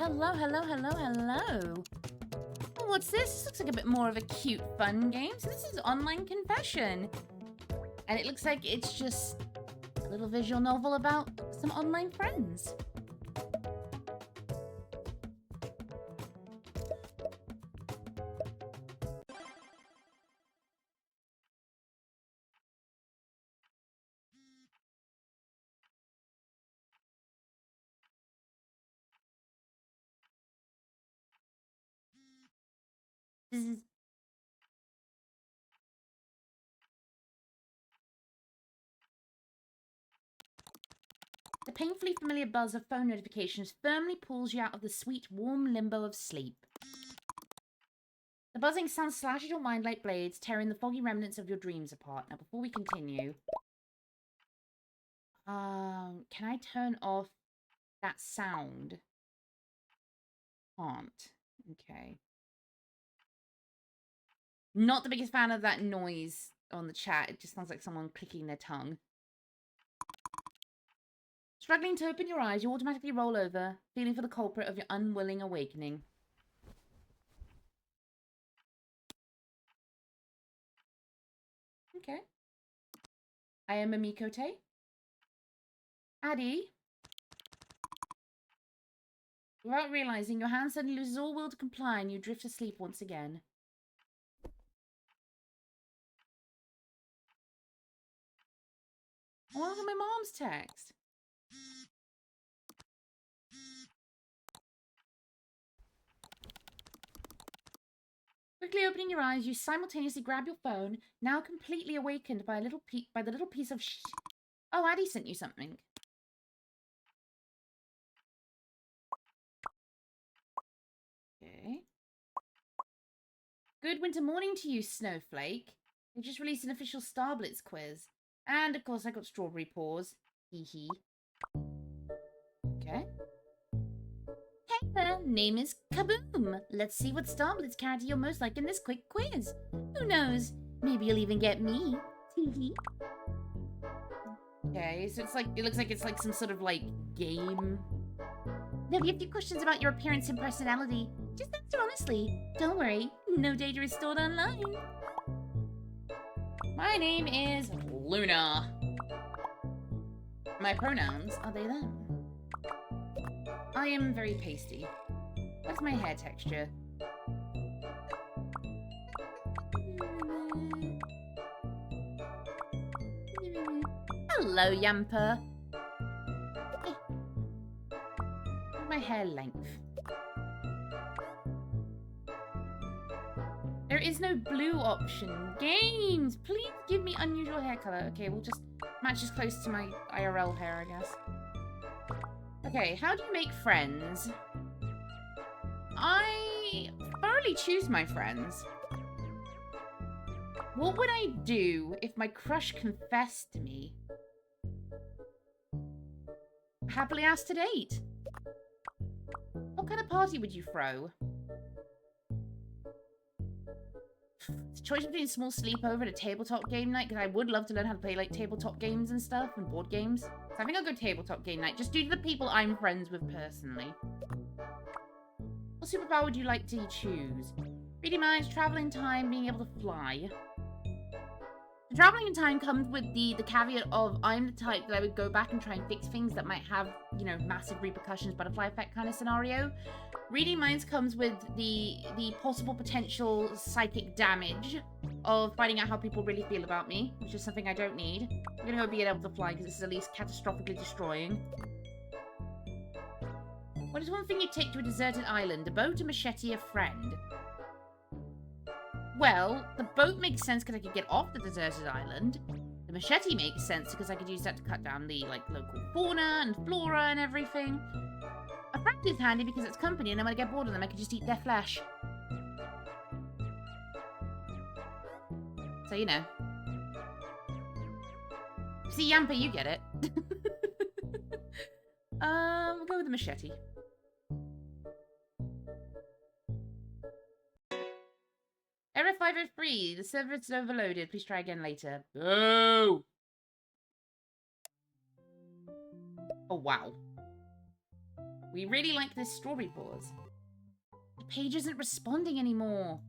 Hello, hello, hello, hello. Oh, what's this? This looks like a bit more of a cute, fun game. So this is Online Confession. And it looks like it's just a little visual novel about some online friends. Zzz. The painfully familiar buzz of phone notifications firmly pulls you out of the sweet, warm limbo of sleep. The buzzing sound slashes your mind like blades, tearing the foggy remnants of your dreams apart. Now, before we continue, can I turn off that sound? Can't. Okay. Not the biggest fan of that noise on the chat. It just sounds like someone clicking their tongue. Struggling to open your eyes, you automatically roll over, feeling for the culprit of your unwilling awakening. Okay. I am a Mikote. Addie. Without realizing, your hand suddenly loses all will to comply and you drift asleep once again. Oh, look at my mom's text. Quickly opening your eyes, you simultaneously grab your phone, now completely awakened by the little piece of Oh, Addie sent you something. Okay. Good winter morning to you, Snowflake. They just released an official Star Blitz quiz. And, of course, I got strawberry paws. Hee hee. Okay. Hey there, name is Kaboom. Let's see what Star Blitz character you're most like in this quick quiz. Who knows? Maybe you'll even get me. Hee hee. Okay, so it's like, it looks like it's like some sort of like game. There'll be a few questions about your appearance and personality. Just answer honestly. Don't worry, no data is stored online. My name is Luna. My pronouns are they, them. I am very pasty. What's my hair texture? Hello, Yamper. My hair length. There is no blue option. Games! Please give me unusual hair color. Okay, we'll just match as close to my IRL hair, I guess. Okay, how do you make friends? I thoroughly choose my friends. What would I do if my crush confessed to me? Happily asked to date. What kind of party would you throw? It's a choice between a small sleepover and a tabletop game night, because I would love to learn how to play like tabletop games and stuff and board games. So I think I'll go tabletop game night, just due to the people I'm friends with personally. What superpower would you like to choose? Reading minds, travel in time, being able to fly. The traveling in time comes with the caveat of I'm the type that I would go back and try and fix things that might have, you know, massive repercussions, butterfly effect kind of scenario. Reading minds comes with the possible potential psychic damage of finding out how people really feel about me, which is something I don't need. I'm gonna go being able to fly because this is at least catastrophically destroying. What is one thing you'd take to a deserted island? A boat, a machete, a friend? Well, the boat makes sense because I could get off the deserted island. The machete makes sense because I could use that to cut down the, like, local fauna and flora and everything. A friend is handy because it's company, and then when I get bored of them, I can just eat their flesh. So, you know. See, Yampa, you get it. We'll go with the machete. Error 503. The server is overloaded. Please try again later. Oh! Oh, wow. We really like this strawberry pause. The page isn't responding anymore.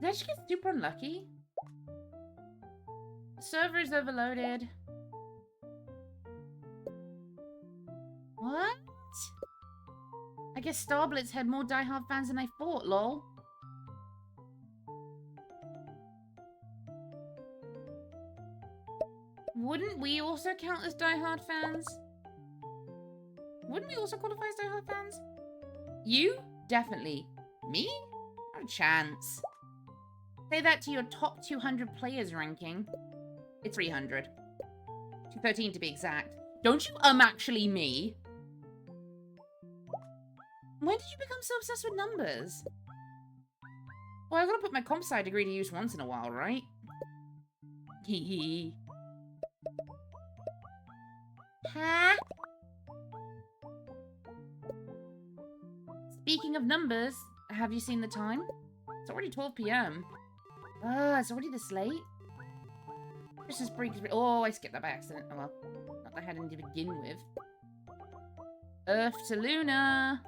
Did I just get super unlucky? The server is overloaded. What? I guess Starblitz had more diehard fans than I thought, lol. Wouldn't we also count as diehard fans? Wouldn't we also qualify as diehard fans? You? Definitely. Me? Not a chance. Say that to your top 200 players ranking. It's 300. 213 to be exact. Don't you actually me? When did you become so obsessed with numbers? Well, I gotta put my comp sci degree to use once in a while, right? Hee hee. Huh? Speaking of numbers, have you seen the time? It's already 12 p.m. It's already this late? Christmas break is... Oh, I skipped that by accident. Oh well. Not that I had any to begin with. Earth to Luna.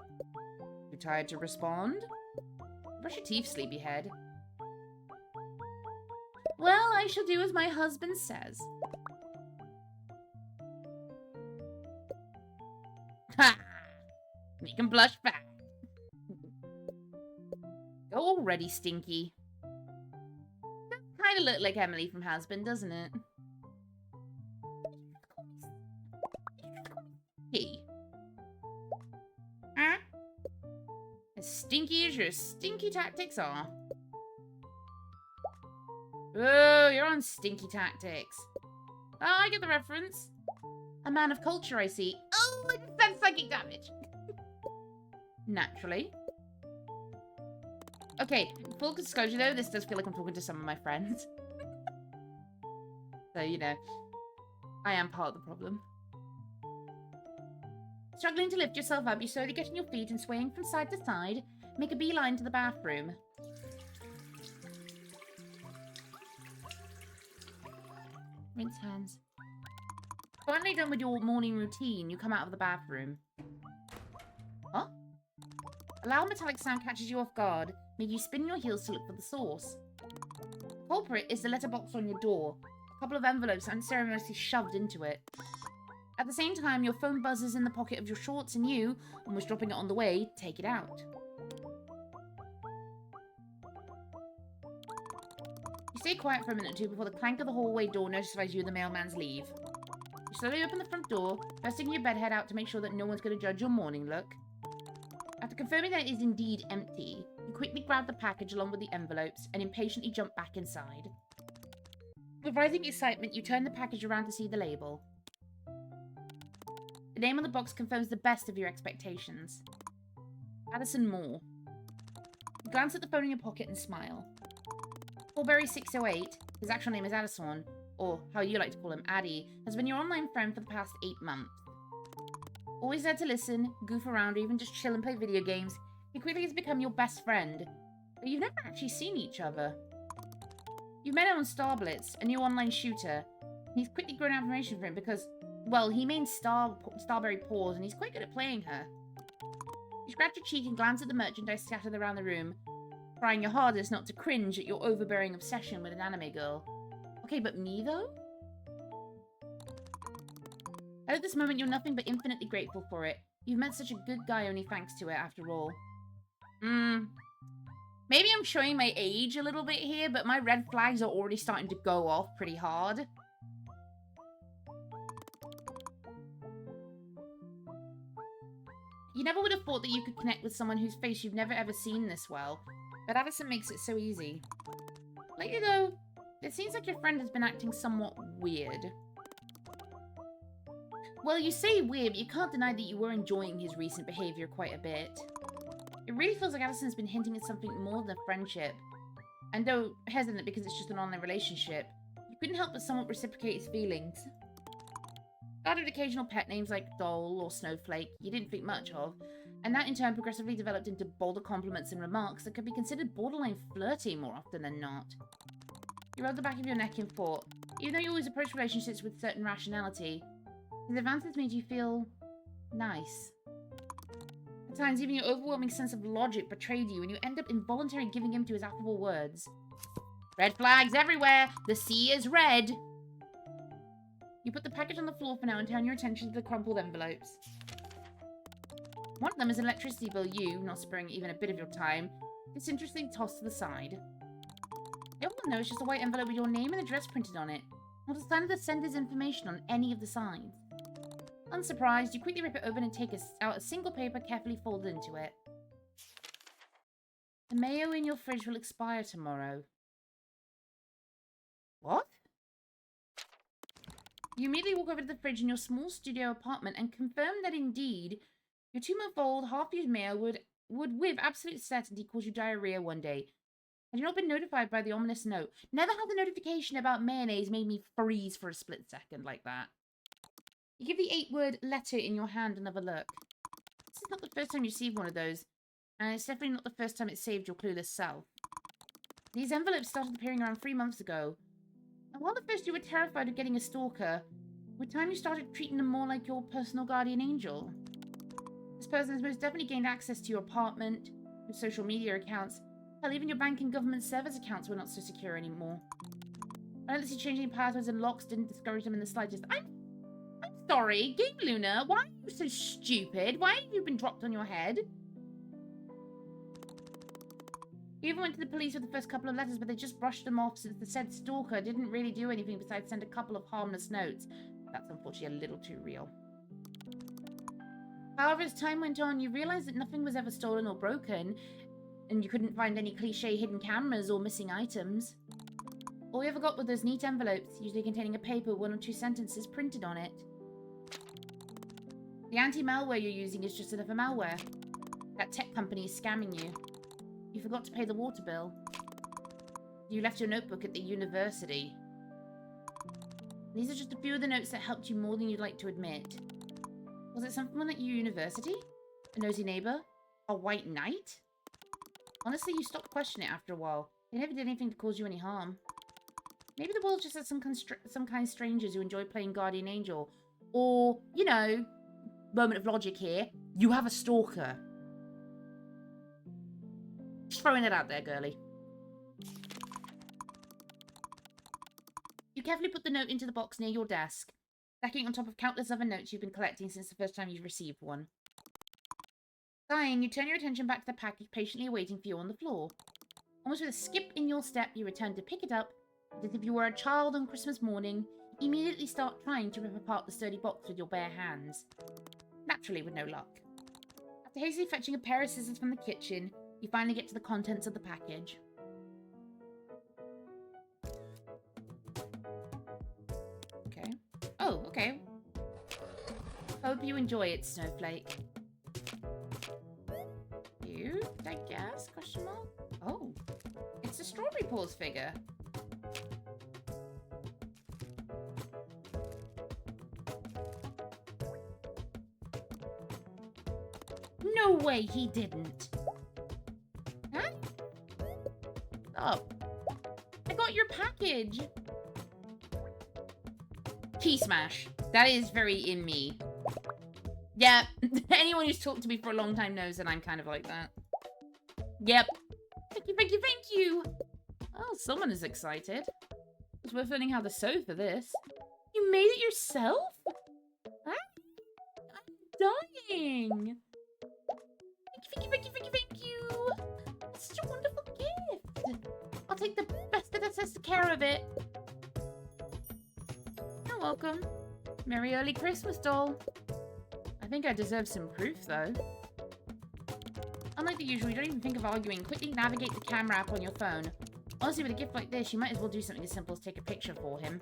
Too tired to respond? Brush your teeth, sleepyhead. Well, I shall do as my husband says. Ha! You can blush back. Go already, Stinky. That kind of look like Emily from Husband, doesn't it? Hey. Huh? As stinky as your stinky tactics are. Oh, you're on stinky tactics. Oh, I get the reference. A man of culture, I see. Oh, I just said psychic damage. Naturally. Okay, full disclosure though, this does feel like I'm talking to some of my friends. So, you know, I am part of the problem. Struggling to lift yourself up, you slowly get on your feet and swaying from side to side, make a beeline to the bathroom. Rinse hands. Finally done with your morning routine, you come out of the bathroom. Huh? A loud metallic sound catches you off guard, making you spin your heels to look for the source. The culprit is the letterbox on your door, a couple of envelopes unceremoniously shoved into it. At the same time, your phone buzzes in the pocket of your shorts and you, almost dropping it on the way, take it out. You stay quiet for a minute or two before the clank of the hallway door notifies you the mailman's leave. You slowly open the front door, thrusting your bed head out to make sure that no one's going to judge your morning look. After confirming that it is indeed empty, you quickly grab the package along with the envelopes and impatiently jump back inside. With rising excitement, you turn the package around to see the label. The name on the box confirms the best of your expectations. Addison Moore. You glance at the phone in your pocket and smile. Paulberry 608, his actual name is Addison, or how you like to call him, Addy, has been your online friend for the past 8 months. Always there to listen, goof around, or even just chill and play video games, he quickly has become your best friend. But you've never actually seen each other. You've met him on Starblitz, a new online shooter. He's quickly grown admiration for him because, well, he mains Starberry Paws, and he's quite good at playing her. You scratch your cheek and glance at the merchandise scattered around the room, trying your hardest not to cringe at your overbearing obsession with an anime girl. Okay, but me, though? At this moment, you're nothing but infinitely grateful for it. You've met such a good guy only thanks to it, after all. Maybe I'm showing my age a little bit here, but my red flags are already starting to go off pretty hard. You never would have thought that you could connect with someone whose face you've never ever seen this well, but Addison makes it so easy. Lately, though, it seems like your friend has been acting somewhat weird. Well, you say weird, but you can't deny that you were enjoying his recent behavior quite a bit. It really feels like Addison's been hinting at something more than a friendship. And though hesitant because it's just an online relationship, you couldn't help but somewhat reciprocate his feelings. Started occasional pet names like Doll or Snowflake you didn't think much of, and that in turn progressively developed into bolder compliments and remarks that could be considered borderline flirty more often than not. You rubbed the back of your neck in thought. Even though you always approach relationships with certain rationality, his advances made you feel nice. At times, even your overwhelming sense of logic betrayed you, and you end up involuntarily giving in to his affable words. Red flags everywhere! The sea is red! You put the package on the floor for now and turn your attention to the crumpled envelopes. One of them is an electricity bill you, not sparing even a bit of your time, disinterestedly tossed to the side. The other one, though, is just a white envelope with your name and address printed on it. Not a sign of the sender's information on any of the sides. Unsurprised, you quickly rip it open and take out a single paper carefully folded into it. The mayo in your fridge will expire tomorrow. What? You immediately walk over to the fridge in your small studio apartment and confirm that indeed, your 2-month-old half-used mayo would with absolute certainty cause you diarrhea one day. Had you not been notified by the ominous note? Never had the notification about mayonnaise made me freeze for a split second like that. You give the 8-word letter in your hand another look. This is not the first time you received one of those, and it's definitely not the first time it saved your clueless self. These envelopes started appearing around 3 months ago. And while at first you were terrified of getting a stalker, with time you started treating them more like your personal guardian angel. This person has most definitely gained access to your apartment, your social media accounts, hell, even your bank and government service accounts were not so secure anymore. Relentlessly changing passwords and locks didn't discourage them in the slightest. I'm sorry, Game Luna, why are you so stupid? Why have you been dropped on your head? You even went to the police with the first couple of letters, but they just brushed them off since the said stalker didn't really do anything besides send a couple of harmless notes. That's unfortunately a little too real. However, as time went on, you realized that nothing was ever stolen or broken, and you couldn't find any cliché hidden cameras or missing items. All you ever got were those neat envelopes, usually containing a paper with 1 or 2 sentences printed on it. The anti-malware you're using is just another malware. That tech company is scamming you. You forgot to pay the water bill. You left your notebook at the university. These are just a few of the notes that helped you more than you'd like to admit. Was it someone at your university? A nosy neighbor? A white knight? Honestly, you stopped questioning it after a while. They never did anything to cause you any harm. Maybe the world just has some kind strangers who enjoy playing guardian angel. Or, you know, moment of logic here, you have a stalker. Just throwing it out there, girly. You carefully put the note into the box near your desk, stacking on top of countless other notes you've been collecting since the first time you've received one. Sighing, you turn your attention back to the package patiently awaiting for you on the floor. Almost with a skip in your step, you return to pick it up, and as if you were a child on Christmas morning, immediately start trying to rip apart the sturdy box with your bare hands. Naturally, with no luck. After hastily fetching a pair of scissors from the kitchen, you finally get to the contents of the package. Okay. Oh, okay. Hope you enjoy it, Snowflake. Cute, I guess? Question mark? Oh. It's a Strawberry Paws figure. No way he didn't. Huh? Oh. I got your package. Key smash. That is very in me. Yeah. Anyone who's talked to me for a long time knows that I'm kind of like that. Yep. Thank you, thank you, thank you. Oh, someone is excited. It's worth learning how to sew for this. You made it yourself? Huh? I'm dying. Thank you, thank you, thank you, thank you. It's such a wonderful gift. I'll take the best that says care of it. You're welcome. Merry early Christmas, doll. I think I deserve some proof, though. Unlike the usual, you don't even think of arguing. Quickly navigate the camera app on your phone. Honestly, with a gift like this, you might as well do something as simple as take a picture for him.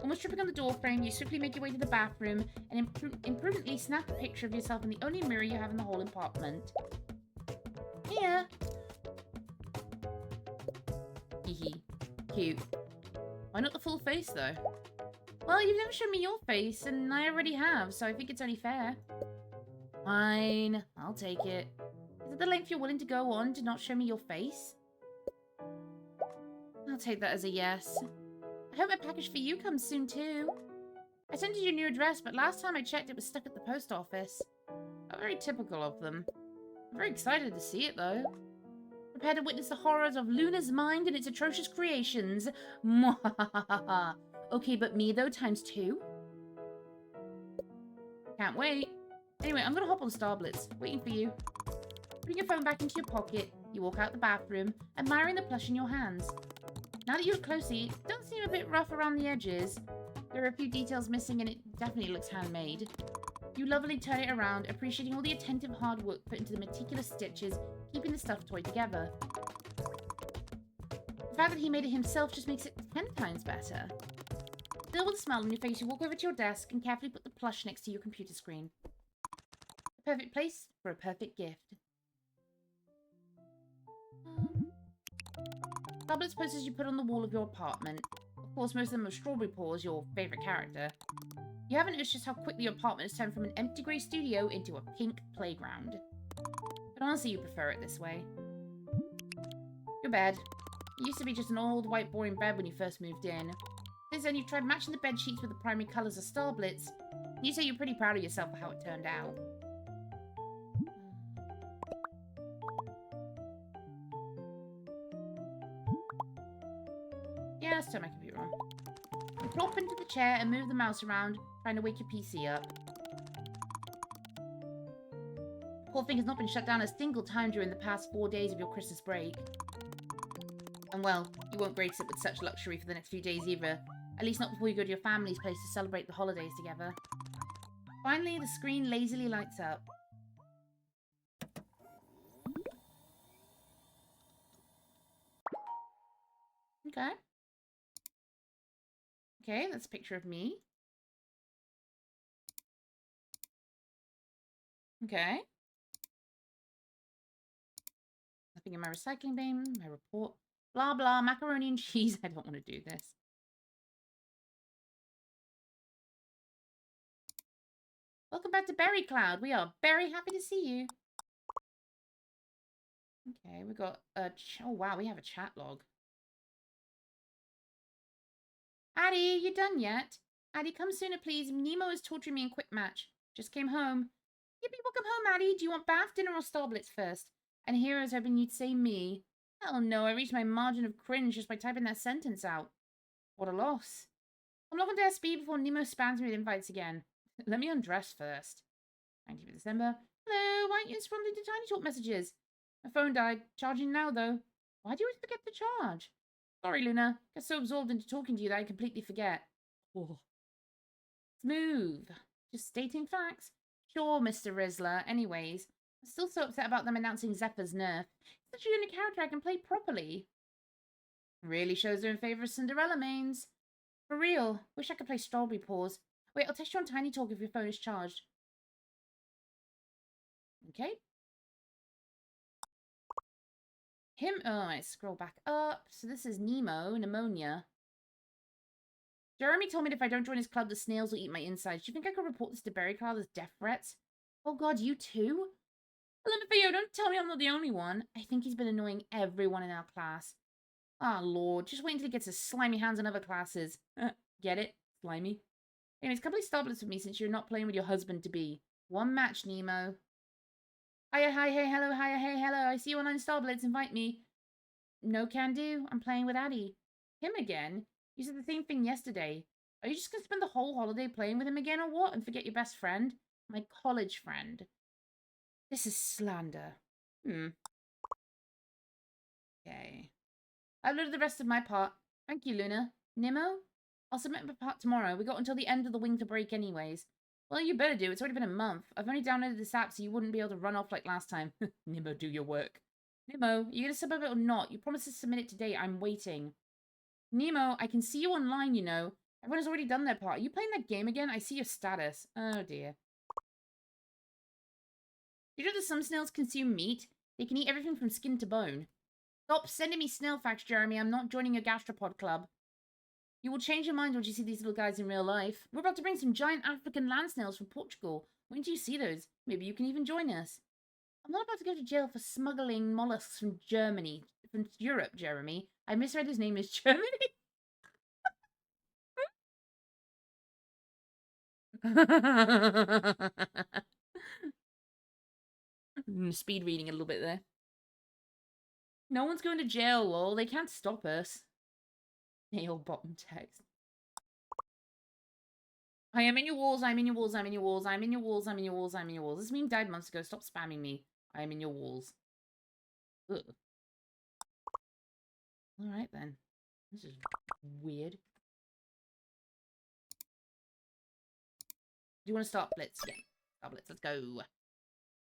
Almost tripping on the door frame, you swiftly make your way to the bathroom and imprudently snap a picture of yourself in the only mirror you have in the whole apartment. Here. Hehe. Cute. Why not the full face, though? Well, you've never shown me your face, and I already have, so I think it's only fair. Fine. I'll take it. Is it the length you're willing to go on to not show me your face? I'll take that as a yes. I hope my package for you comes soon, too. I sent you your new address, but last time I checked it was stuck at the post office. Not very typical of them. I'm very excited to see it, though. Prepare to witness the horrors of Luna's mind and its atrocious creations. Mwahahaha. Okay, but me, though, ×2? Can't wait. Anyway, I'm gonna hop on Starblitz. Waiting for you. Putting your phone back into your pocket, you walk out the bathroom, admiring the plush in your hands. Now that you look closely, it does seem a bit rough around the edges. There are a few details missing and it definitely looks handmade. You lovingly turn it around, appreciating all the attentive hard work put into the meticulous stitches, keeping the stuffed toy together. The fact that he made it himself just makes it 10 times better. Still with a smile on your face, you walk over to your desk and carefully put the plush next to your computer screen. The perfect place for a perfect gift. Tablets posters you put on the wall of your apartment. Of course, most of them are Strawberry Paws, your favourite character. You haven't noticed just how quickly your apartment has turned from an empty grey studio into a pink playground. But honestly, you prefer it this way. Your bed. It used to be just an old, white, boring bed when you first moved in. Since then, you've tried matching the bed sheets with the primary colours of Starblitz. You say you're pretty proud of yourself for how it turned out. Yeah, let's turn my computer on. You plop into the chair and move the mouse around, trying to wake your PC up. The poor thing has not been shut down a single time during the past 4 days of your Christmas break. And well, you won't grace it with such luxury for the next few days either. At least not before you go to your family's place to celebrate the holidays together. Finally, the screen lazily lights up. Okay. Okay, that's a picture of me. Okay. Nothing in my recycling bin, my report. Blah, blah, macaroni and cheese. I don't want to do this. Welcome back to Berry Cloud. We are very happy to see you. Okay, we got a... Oh, wow, we have a chat log. Addie, you done yet? Addie, come sooner, please. Nemo is torturing me in quick match. Just came home. Yippee, welcome home, Addie. Do you want bath, dinner, or Starblitz first? And here I was hoping you'd say me. Hell no, I reached my margin of cringe just by typing that sentence out. What a loss. I'm logging to SB before Nemo spams me with invites again. Let me undress first. 19th of December. Hello, why aren't you responding to Tiny Talk messages? My phone died. Charging now, though. Why do you always forget to charge? Sorry, Luna. Get so absorbed into talking to you that I completely forget. Oh. Smooth. Just stating facts. Sure, Mr. Rizzler. Anyways, I'm still so upset about them announcing Zephyr's nerf. He's such a unique character I can play properly. Really shows they're in favour of Cinderella mains. For real. Wish I could play Strawberry Paws. Wait, I'll text you on Tiny Talk if your phone is charged. Okay. Oh, I scroll back up. So this is Nemo, pneumonia. Jeremy told me that if I don't join his club, the snails will eat my insides. Do you think I could report this to Berry Cloud as death threats? Oh god, you too? Olympia, don't tell me I'm not the only one. I think he's been annoying everyone in our class. Ah, lord, just wait until he gets his slimy hands on other classes. Get it? Slimy. Anyways, come play Starblitz with me since you're not playing with your husband-to-be. One match, Nemo. Hiya, hi, hey, hello, hiya, hey, hello. I see you online Starblitz. Invite me. No can do. I'm playing with Addie. Him again? You said the same thing yesterday. Are you just going to spend the whole holiday playing with him again or what? And forget your best friend? My college friend. This is slander. Okay. I uploaded the rest of my part. Thank you, Luna. Nemo? I'll submit my part tomorrow. We got until the end of the winter break anyways. Well, you better do. It's already been a month. I've only downloaded this app so you wouldn't be able to run off like last time. Nemo, do your work. Nemo, are you going to submit it or not? You promised to submit it today. I'm waiting. Nemo, I can see you online, you know. Everyone has already done their part. Are you playing that game again? I see your status. Oh, dear. You know that some snails consume meat? They can eat everything from skin to bone. Stop sending me snail facts, Jeremy. I'm not joining your gastropod club. You will change your mind once you see these little guys in real life. We're about to bring some giant African land snails from Portugal. When do you see those? Maybe you can even join us. I'm not about to go to jail for smuggling mollusks from Germany. From Europe, Jeremy. I misread his name as Germany. Speed reading a little bit there. No one's going to jail, lol. They can't stop us. Nail bottom text. I am in your walls, I'm in your walls, I'm in your walls, I'm in your walls, I'm in your walls, I'm in your walls. This meme died months ago. Stop spamming me. I am in your walls. Ugh. Alright then. This is weird. Do you want to start Blitz? Yeah. Start Blitz. Let's go.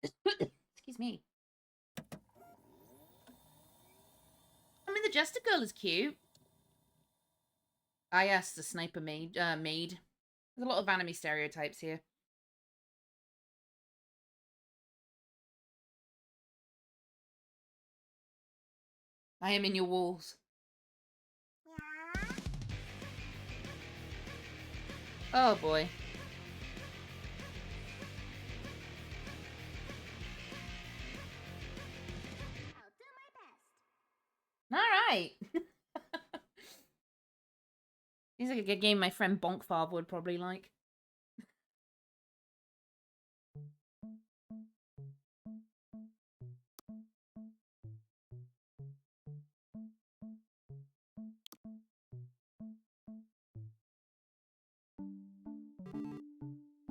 Excuse me. I mean, the Jester girl is cute. Ah, yes, the sniper maid. There's a lot of anime stereotypes here. I am in your walls. Oh boy. Alright. Seems like a good game my friend Bonkfarb would probably like.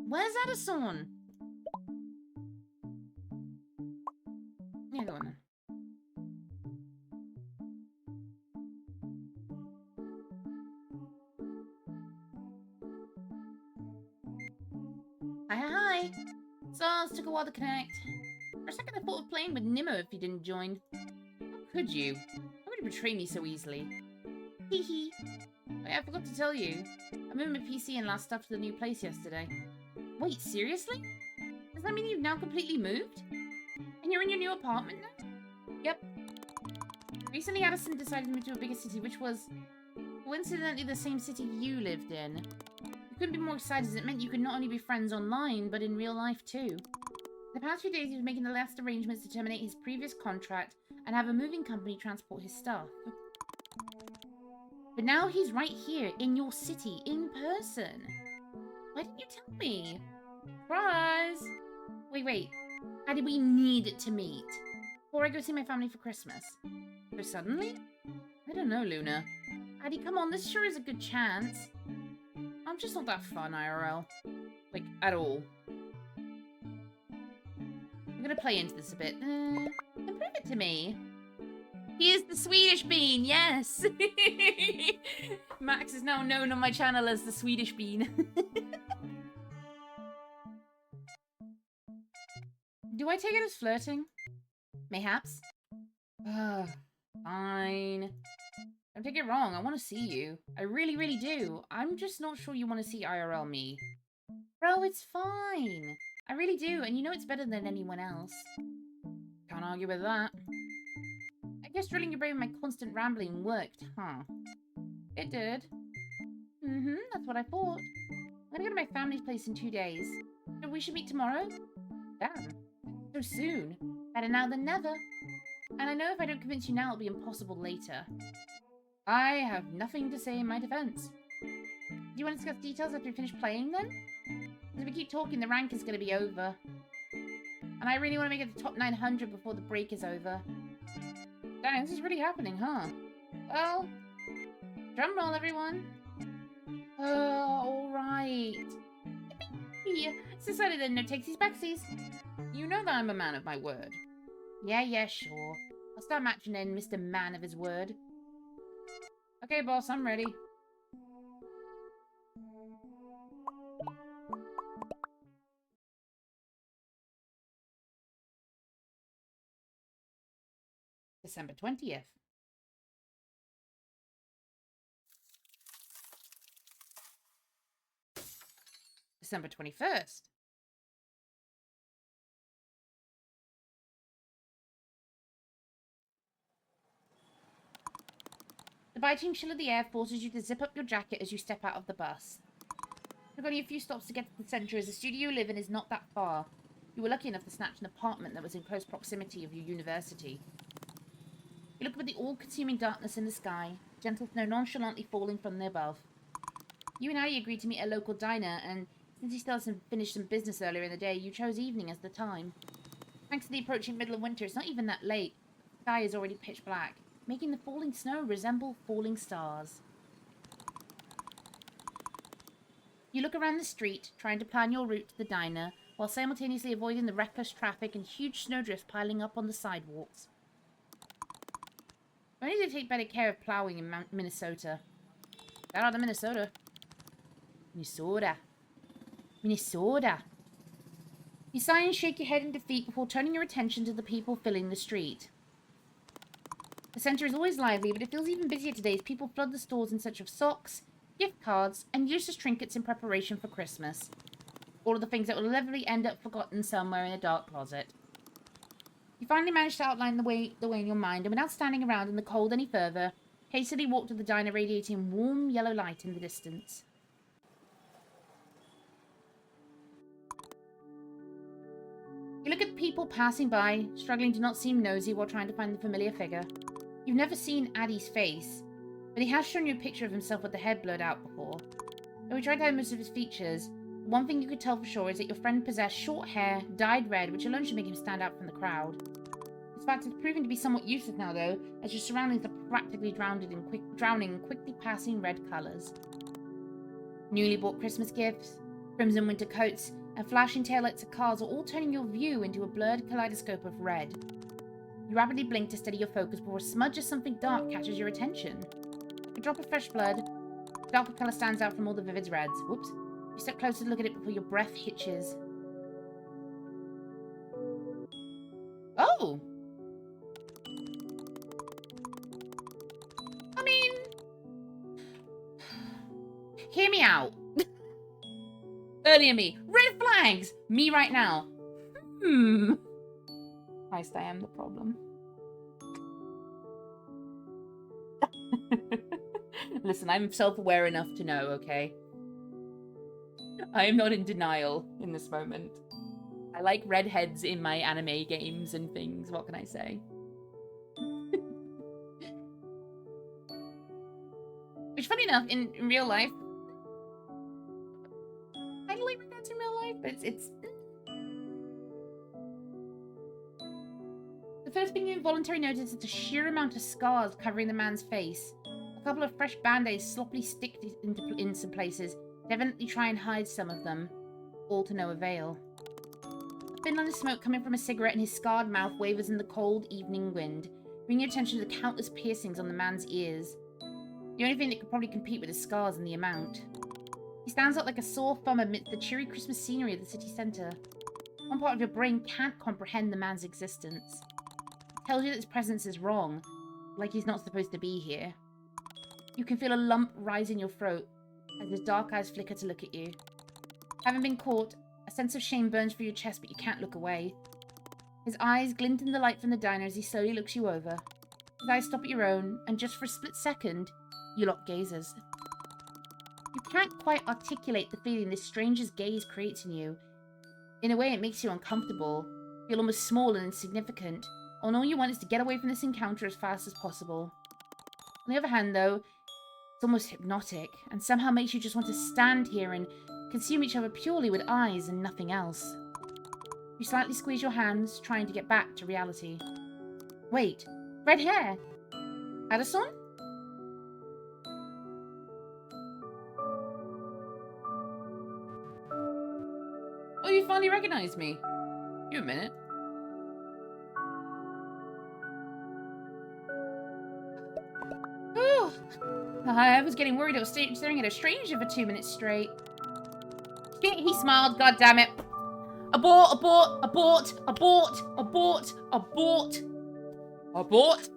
Where's Addison? Yeah, go on then. Hi. SARS took a while to connect. For a second I thought of playing with Nimmo if you didn't join. How could you? How would you betray me so easily? Hee hee. Oh yeah, I forgot to tell you. I moved my PC and last stuff to the new place yesterday. Wait, seriously? Does that mean you've now completely moved? And you're in your new apartment now? Yep. Recently Addison decided to move to a bigger city, which was coincidentally the same city you lived in. You couldn't be more excited as it meant you could not only be friends online, but in real life too. The past few days he was making the last arrangements to terminate his previous contract and have a moving company transport his stuff. But now he's right here, in your city, in person. Why didn't you tell me? Surprise! Wait. How did we need to meet? Before I go see my family for Christmas? So suddenly? I don't know, Luna. Addy, come on, this sure is a good chance. I'm just not that fun, IRL. Like, at all. I'm gonna play into this a bit. Prove it to me. He is the Swedish Bean, yes! Max is now known on my channel as the Swedish Bean. Do I take it as flirting? Mayhaps. Fine. Don't take it wrong, I want to see you. I really, really do. I'm just not sure you want to see IRL me. Bro, it's fine. I really do, and you know it's better than anyone else. Can't argue with that. I guess drilling your brain with my constant rambling worked, huh? It did. That's what I thought. I'm gonna go to my family's place in 2 days. So we should meet tomorrow? Damn. So soon. Better now than never. And I know if I don't convince you now, it'll be impossible later. I have nothing to say in my defense. Do you want to discuss details after we finish playing, then? Because if we keep talking, the rank is going to be over. And I really want to make it the top 900 before the break is over. Dang, this is really happening, huh? Well, drum roll, everyone. Alright. Decided then, no takesies backsies. You know that I'm a man of my word. Yeah, sure. I'll start matching in Mr. Man of his word. Okay, boss, I'm ready. December 20th. December 21st. The biting chill of the air forces you to zip up your jacket as you step out of the bus. You've only a few stops to get to the centre as the studio you live in is not that far. You were lucky enough to snatch an apartment that was in close proximity of your university. You look up at the all-consuming darkness in the sky, gentle snow nonchalantly falling from the above. You and Addie agreed to meet at a local diner, and since he still hasn't finished some business earlier in the day, you chose evening as the time. Thanks to the approaching middle of winter, it's not even that late. The sky is already pitch black, making the falling snow resemble falling stars. You look around the street, trying to plan your route to the diner, while simultaneously avoiding the reckless traffic and huge snowdrifts piling up on the sidewalks. I need to take better care of plowing in Minnesota. Shout out to Minnesota. Minnesota. You sigh and shake your head in defeat before turning your attention to the people filling the street. The center is always lively, but it feels even busier today as people flood the stores in search of socks, gift cards, and useless trinkets in preparation for Christmas. All of the things that will inevitably end up forgotten somewhere in a dark closet. You finally manage to outline the way in your mind, and without standing around in the cold any further, hastily walk to the diner radiating warm yellow light in the distance. You look at people passing by, struggling to not seem nosy while trying to find the familiar figure. You've never seen Addy's face, but he has shown you a picture of himself with the head blurred out before. Though he tried to hide most of his features, the one thing you could tell for sure is that your friend possessed short hair, dyed red, which alone should make him stand out from the crowd. This fact is proving to be somewhat useless now, though, as your surroundings are practically drowning in quickly passing red colours. Newly bought Christmas gifts, crimson winter coats, and flashing taillights of cars are all turning your view into a blurred kaleidoscope of red. You rapidly blink to steady your focus before a smudge of something dark catches your attention. A drop of fresh blood, the darker colour stands out from all the vivid reds. Whoops. You step closer to look at it before your breath hitches. Oh! I mean... Hear me out. Earlier me. Red flags! Me right now. Christ, I am the problem. Listen, I'm self-aware enough to know, okay? I am not in denial in this moment. I like redheads in my anime games and things, what can I say? Which, funny enough, in real life, I don't like redheads in real life, but it's... The first thing you involuntarily notice is the sheer amount of scars covering the man's face. A couple of fresh band-aids sloppily stick in some places, definitely try and hide some of them, all to no avail. A thin line of smoke coming from a cigarette and his scarred mouth wavers in the cold evening wind, bringing your attention to the countless piercings on the man's ears. The only thing that could probably compete with his scars and the amount. He stands out like a sore thumb amidst the cheery Christmas scenery of the city centre. One part of your brain can't comprehend the man's existence. It tells you that his presence is wrong, like he's not supposed to be here. You can feel a lump rise in your throat as his dark eyes flicker to look at you. Having been caught, a sense of shame burns through your chest, but you can't look away. His eyes glint in the light from the diner as he slowly looks you over. His eyes stop at your own, and just for a split second, you lock gazes. You can't quite articulate the feeling this stranger's gaze creates in you. In a way, it makes you uncomfortable, feel almost small and insignificant, and all you want is to get away from this encounter as fast as possible. On the other hand, though, it's almost hypnotic, and somehow makes you just want to stand here and consume each other purely with eyes and nothing else. You slightly squeeze your hands, trying to get back to reality. Wait, red hair! Addison? Oh, you finally recognized me. You a minute. Ooh. I was getting worried I was staring at a stranger for 2 minutes straight. He smiled, god damn it. Abort, abort, abort, abort, abort, abort. Abort.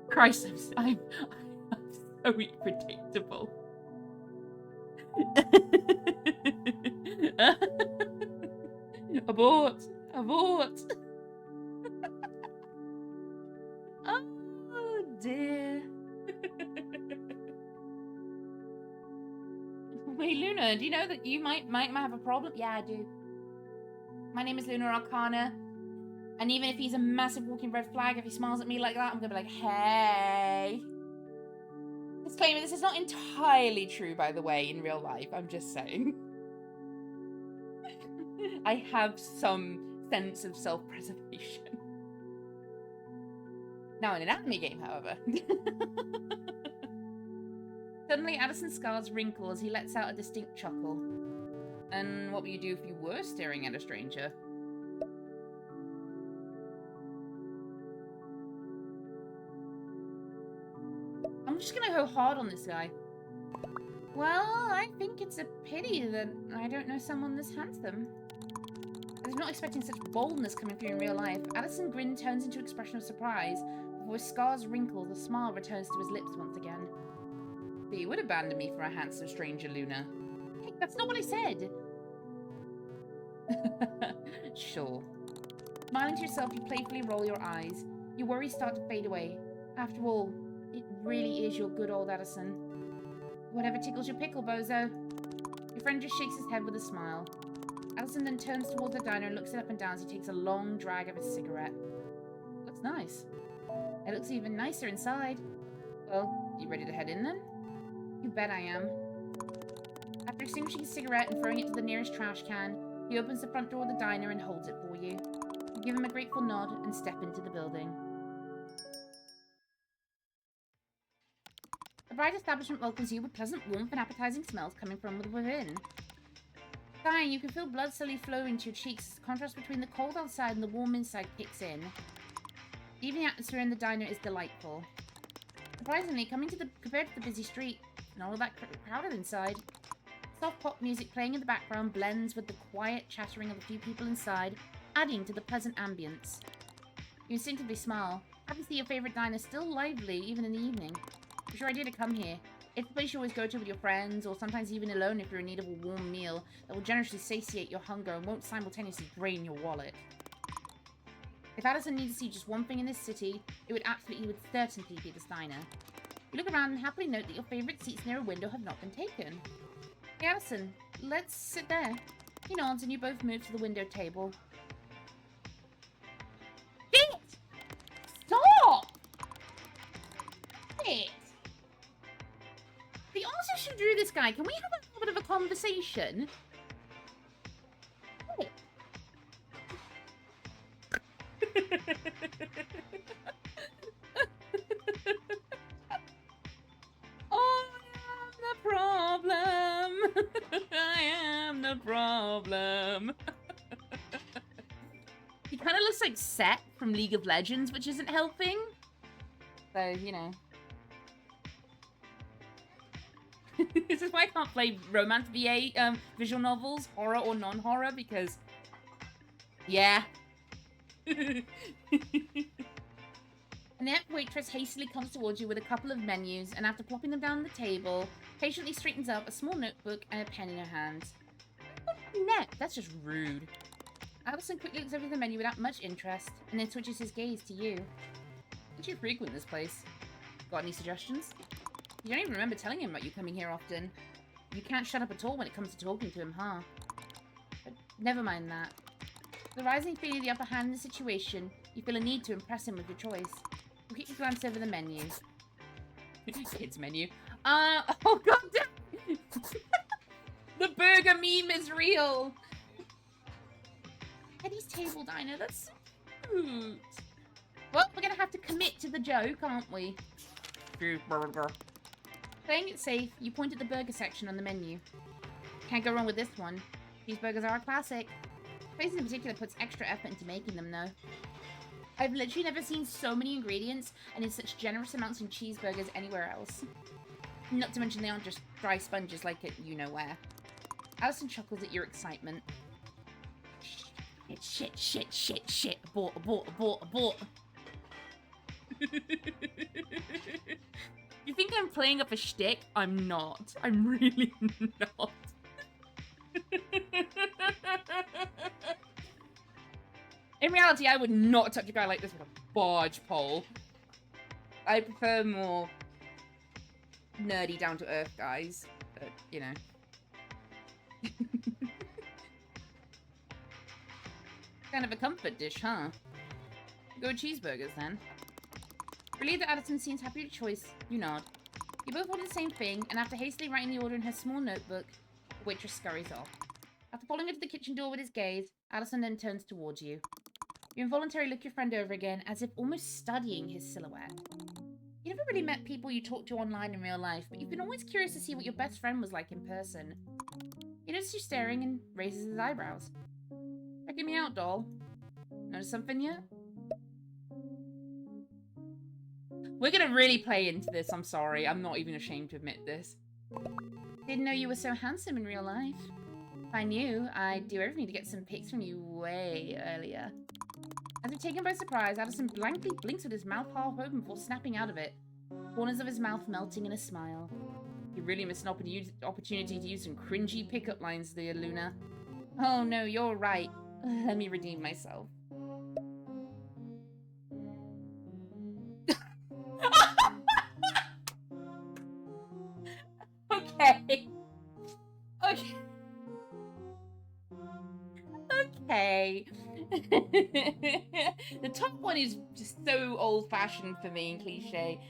Christ, I'm so predictable. Abort! Abort! Oh dear. Wait, Luna, do you know that you might have a problem? Yeah, I do. My name is Luna Arcana. And even if he's a massive walking red flag, if he smiles at me like that, I'm gonna be like, hey. Disclaimer, this is not entirely true, by the way, in real life. I'm just saying. I have some sense of self-preservation. Now, in an anime game, however. Suddenly, Addison Scar's wrinkle as he lets out a distinct chuckle. And what would you do if you were staring at a stranger? I'm just gonna go hard on this guy. Well, I think it's a pity that I don't know someone this handsome. I was not expecting such boldness coming through in real life. Addison's grin turns into an expression of surprise. With Scar's wrinkles, a smile returns to his lips once again. But you would abandon me for a handsome stranger, Luna. Hey, that's not what I said! Sure. Smiling to yourself, you playfully roll your eyes. Your worries start to fade away. After all, it really is your good old Addison. Whatever tickles your pickle, bozo. Your friend just shakes his head with a smile. Addison then turns towards the diner and looks it up and down as he takes a long drag of his cigarette. Looks nice. It looks even nicer inside. Well, you ready to head in then? You bet I am. After extinguishing his cigarette and throwing it to the nearest trash can, he opens the front door of the diner and holds it for you. You give him a grateful nod and step into the building. The bright establishment welcomes you with pleasant warmth and appetizing smells coming from within. Sighing, you can feel blood slowly flowing to your cheeks as the contrast between the cold outside and the warm inside kicks in. The evening atmosphere in the diner is delightful. Surprisingly, compared to the busy street, not all that crowded inside. Soft pop music playing in the background blends with the quiet chattering of a few people inside, adding to the pleasant ambience. You instinctively smile, happy to see your favorite diner still lively even in the evening. It's your idea to come here. It's the place you always go to with your friends, or sometimes even alone if you're in need of a warm meal that will generously satiate your hunger and won't simultaneously drain your wallet. If Addison needs to see just one thing in this city, it would absolutely with certainty be this diner. You look around and happily note that your favourite seats near a window have not been taken. Hey Addison, let's sit there. He nods and you both move to the window table. Sit! Stop! Sit! The answer should do this guy. Can we have a little bit of a conversation? Sit. Oh, I am the problem. I am the problem. He kind of looks like Set from League of Legends, which isn't helping. So, you know. This is why I can't play romance VA visual novels, horror or non-horror, because... Yeah. An inept waitress hastily comes towards you with a couple of menus, and after plopping them down on the table, patiently straightens up a small notebook and a pen in her hand. Inept, that's just rude. Addison quickly looks over the menu without much interest, and then switches his gaze to you. Did you frequent this place? Got any suggestions? You don't even remember telling him about you coming here often. You can't shut up at all when it comes to talking to him, huh? But never mind that. The rising feeling of the upper hand in the situation, you feel a need to impress him with your choice. You quickly glance over the menu. Kids menu. Oh god damn! The burger meme is real! Eddie's Table Diner, that's so cute. Well, we're gonna have to commit to the joke, aren't we? Cheeseburger. Playing it safe, you point at the burger section on the menu. Can't go wrong with this one. Cheeseburgers are a classic. Place in particular puts extra effort into making them, though. I've literally never seen so many ingredients and in such generous amounts in cheeseburgers anywhere else. Not to mention they aren't just dry sponges like at you-know-where. Addison chuckles at your excitement. Shit. Abort. You think I'm playing up a shtick? I'm not. I'm really not. In reality, I would not touch a guy like this with a barge pole. I prefer more nerdy, down-to-earth guys. But, you know. Kind of a comfort dish, huh? Go with cheeseburgers, then. Relieved that Addison seems happy with your choice, you nod. You both order the same thing, and after hastily writing the order in her small notebook, the waitress scurries off. After following her to the kitchen door with his gaze, Addison then turns towards you. You involuntarily look your friend over again, as if almost studying his silhouette. You never really met people you talk to online in real life, but you've been always curious to see what your best friend was like in person. He notices you staring and raises his eyebrows. Checking me out, doll. Notice something yet? We're gonna really play into this, I'm sorry. I'm not even ashamed to admit this. Didn't know you were so handsome in real life. If I knew, I'd do everything to get some pics from you way earlier. As if taken by surprise, Addison blankly blinks with his mouth half open before snapping out of it, corners of his mouth melting in a smile. You really missed an opportunity to use some cringy pickup lines there, Luna. Oh no, you're right. Let me redeem myself. Okay. Okay. Okay. The top one is just so old-fashioned for me and cliche.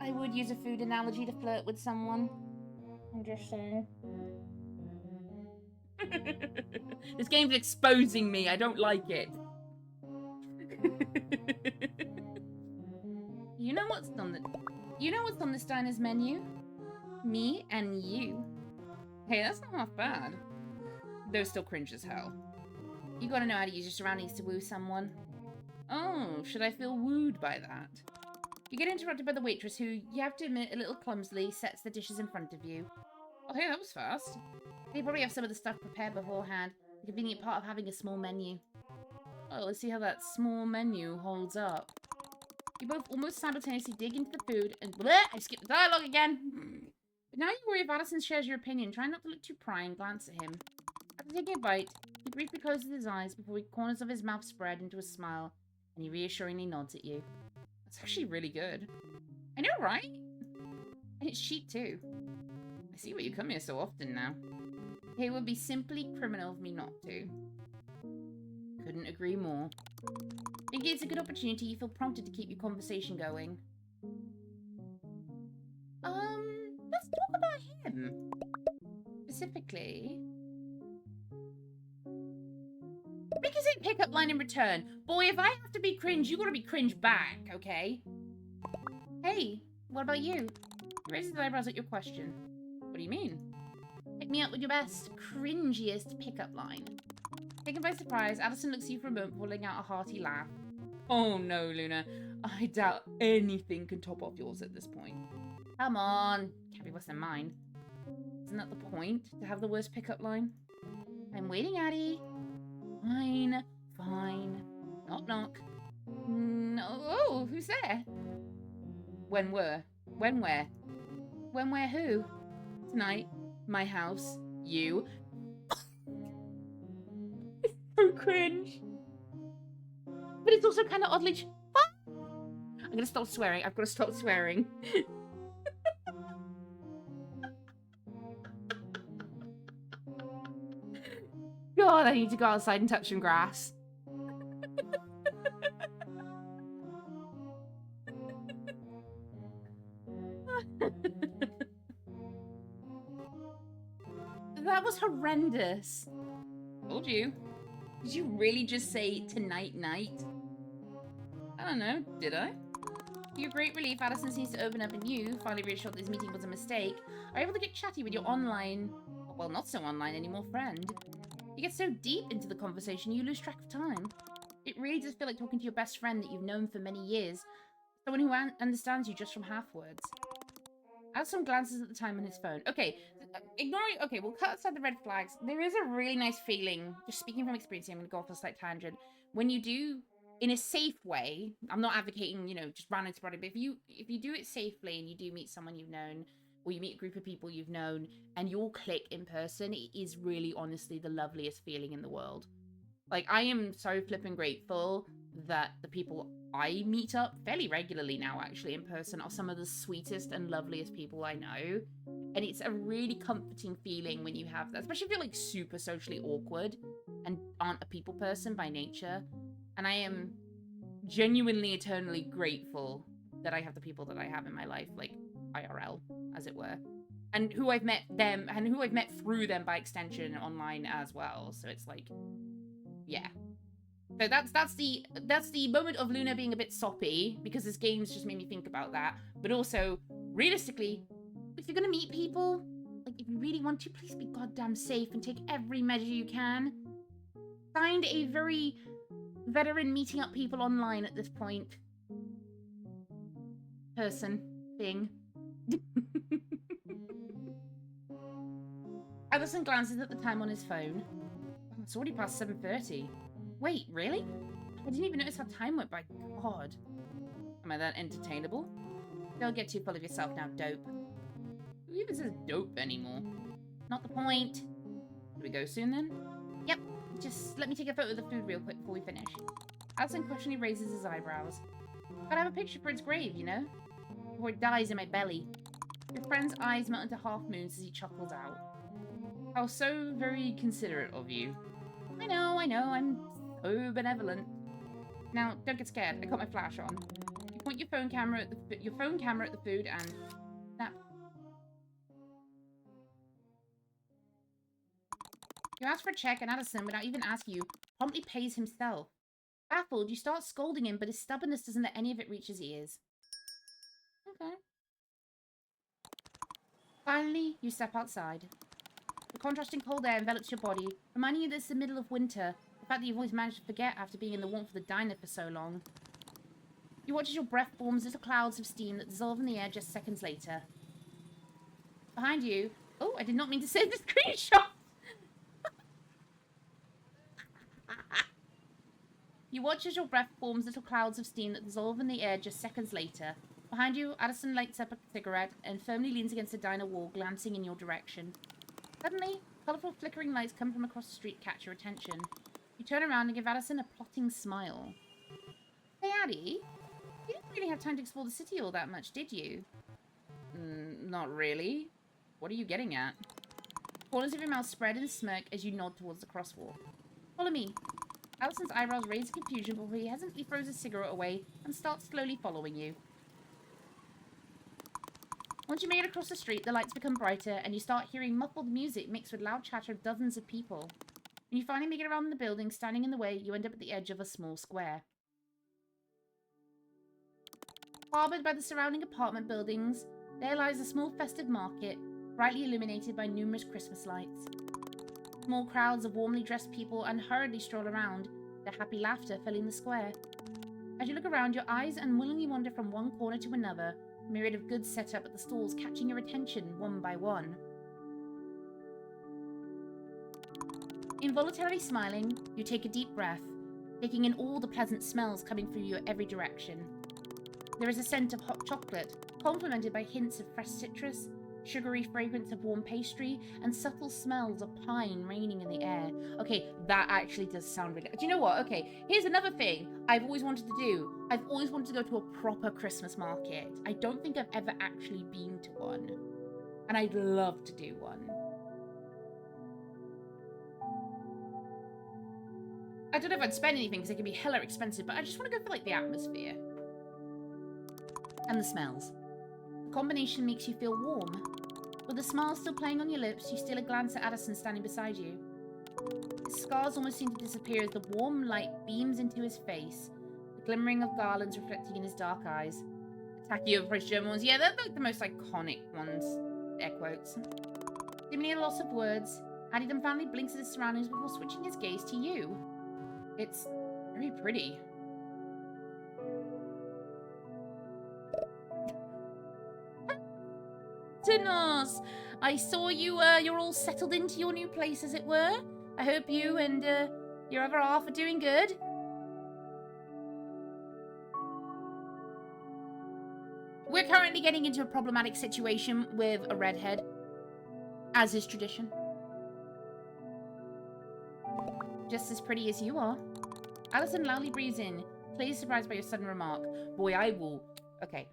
I would use a food analogy to flirt with someone. I'm just saying. This game's exposing me. I don't like it. You know what's on this diner's menu? Me and you. Hey, that's not half bad. Though still cringe as hell. You gotta know how to use your surroundings to woo someone. Oh, should I feel wooed by that? You get interrupted by the waitress who, you have to admit, a little clumsily sets the dishes in front of you. Oh, hey, that was fast. They probably have some of the stuff prepared beforehand. The convenient part of having a small menu. Oh, let's see how that small menu holds up. You both almost simultaneously dig into the food and bleh, I skipped the dialogue again. But now you worry if Addison shares your opinion. Try not to look too prying and glance at him. After taking a bite, he briefly closes his eyes before the corners of his mouth spread into a smile, and he reassuringly nods at you. That's actually really good. I know, right? And it's cheap too. I see why you come here so often now. It would be simply criminal of me not to. Couldn't agree more. Thinking it's a good opportunity, you feel prompted to keep your conversation going. Let's talk about him. Specifically. Make his pickup line in return. Boy, if I have to be cringe, you gotta be cringe back, okay? Hey, what about you? He raises his eyebrows at your question. What do you mean? Pick me up with your best, cringiest pickup line. Taken by surprise, Addison looks at you for a moment before letting out a hearty laugh. Oh no, Luna. I doubt anything can top off yours at this point. Come on. Can't be worse than mine. Isn't that the point? To have the worst pickup line? I'm waiting, Addie. Fine. Fine. Knock, knock. No. Oh, who's there? When where? When where? When where who? Tonight. My house. You. It's so cringe. But it's also kind of oddly... I'm gonna stop swearing. I've got to stop swearing. God, I need to go outside and touch some grass. That was horrendous. Told you. Did you really just say tonight night? I don't know, did I? To your great relief, Addison seems to open up and you, finally reassured that this meeting was a mistake, are able to get chatty with your online, well, not so online anymore, friend. You get so deep into the conversation, you lose track of time. It really does feel like talking to your best friend that you've known for many years, someone who understands you just from half words. Add some glances at the time on his phone. Okay, ignoring... Okay, we'll cut aside the red flags. There is a really nice feeling, just speaking from experience, I'm going to go off a slight tangent, when you do, in a safe way, I'm not advocating, you know, just random sporadic, but if you do it safely and you do meet someone you've known, or you meet a group of people you've known, and you all click in person, it is really, honestly, the loveliest feeling in the world. Like, I am so flippin' grateful that the people I meet up fairly regularly now, actually, in person, are some of the sweetest and loveliest people I know. And it's a really comforting feeling when you have that, especially if you're, like, super socially awkward and aren't a people person by nature. And I am genuinely, eternally grateful that I have the people that I have in my life, like IRL, as it were. And who I've met them, and who I've met through them by extension online as well. So it's like, yeah. So that's the moment of Luna being a bit soppy, because this game's just made me think about that. But also, realistically, if you're gonna meet people, like if you really want to, please be goddamn safe and take every measure you can. Find a very veteran meeting up people online at this point. Person. Thing. Addison glances at the time on his phone. Oh, it's already past 7:30. Wait, really? I didn't even notice how time went by. God. Am I that entertainable? Don't get too full of yourself now, dope. Who even says dope anymore? Not the point. Do we go soon then? Yep. Just let me take a photo of the food real quick before we finish. Addison questioningly raises his eyebrows. Gotta have a picture for its grave, you know? Before it dies in my belly. Your friend's eyes melt into half moons as he chuckles out. How so very considerate of you. I know, I'm so benevolent. Now, don't get scared. I got my flash on. You point your phone camera at the food and snap. You ask for a check and Addison, without even asking you, promptly pays himself. Baffled, you start scolding him, but his stubbornness doesn't let any of it reach his ears. Okay. Finally, you step outside. The contrasting cold air envelops your body, reminding you that it's the middle of winter, the fact that you've always managed to forget after being in the warmth of the diner for so long. You watch as your breath forms little clouds of steam that dissolve in the air just seconds later. Behind you... Oh, I did not mean to save the screenshot! You watch as your breath forms little clouds of steam that dissolve in the air just seconds later. Behind you, Addison lights up a cigarette and firmly leans against the diner wall, glancing in your direction. Suddenly, colourful flickering lights come from across the street catch your attention. You turn around and give Addison a plotting smile. Hey, Addie. You didn't really have time to explore the city all that much, did you? Not really. What are you getting at? Corners of your mouth spread in a smirk as you nod towards the crosswalk. Follow me. Addison's eyebrows raise in confusion before he hesitantly throws his cigarette away and starts slowly following you. Once you make it across the street, the lights become brighter and you start hearing muffled music mixed with loud chatter of dozens of people. When you finally make it around the building, standing in the way, you end up at the edge of a small square. Harboured by the surrounding apartment buildings, there lies a small festive market, brightly illuminated by numerous Christmas lights. Small crowds of warmly dressed people unhurriedly stroll around, their happy laughter filling the square. As you look around, your eyes unwillingly wander from one corner to another, a myriad of goods set up at the stalls catching your attention one by one. Involuntarily smiling, you take a deep breath, taking in all the pleasant smells coming through your every direction. There is a scent of hot chocolate, complemented by hints of fresh citrus, sugary fragrance of warm pastry, and subtle smells of pine reigning in the air. Okay, that actually does sound really... Do you know what? Okay, here's another thing I've always wanted to do. I've always wanted to go to a proper Christmas market. I don't think I've ever actually been to one. And I'd love to do one. I don't know if I'd spend anything because it can be hella expensive, but I just want to go for, like, the atmosphere. And the smells. The combination makes you feel warm. With the smile still playing on your lips, you steal a glance at Addison standing beside you. His scars almost seem to disappear as the warm light beams into his face, the glimmering of garlands reflecting in his dark eyes. The tacky overpriced German ones, yeah, they're like the most iconic ones. Air quotes. Seemingly at a loss of words, Addie finally blinks at his surroundings before switching his gaze to you. It's very pretty. Dinos! I saw you're all settled into your new place, as it were. I hope you and your other half are doing good. We're currently getting into a problematic situation with a redhead, as is tradition. Just as pretty as you are. Addison loudly breathes in, clearly surprised by your sudden remark. Boy, I will... Okay.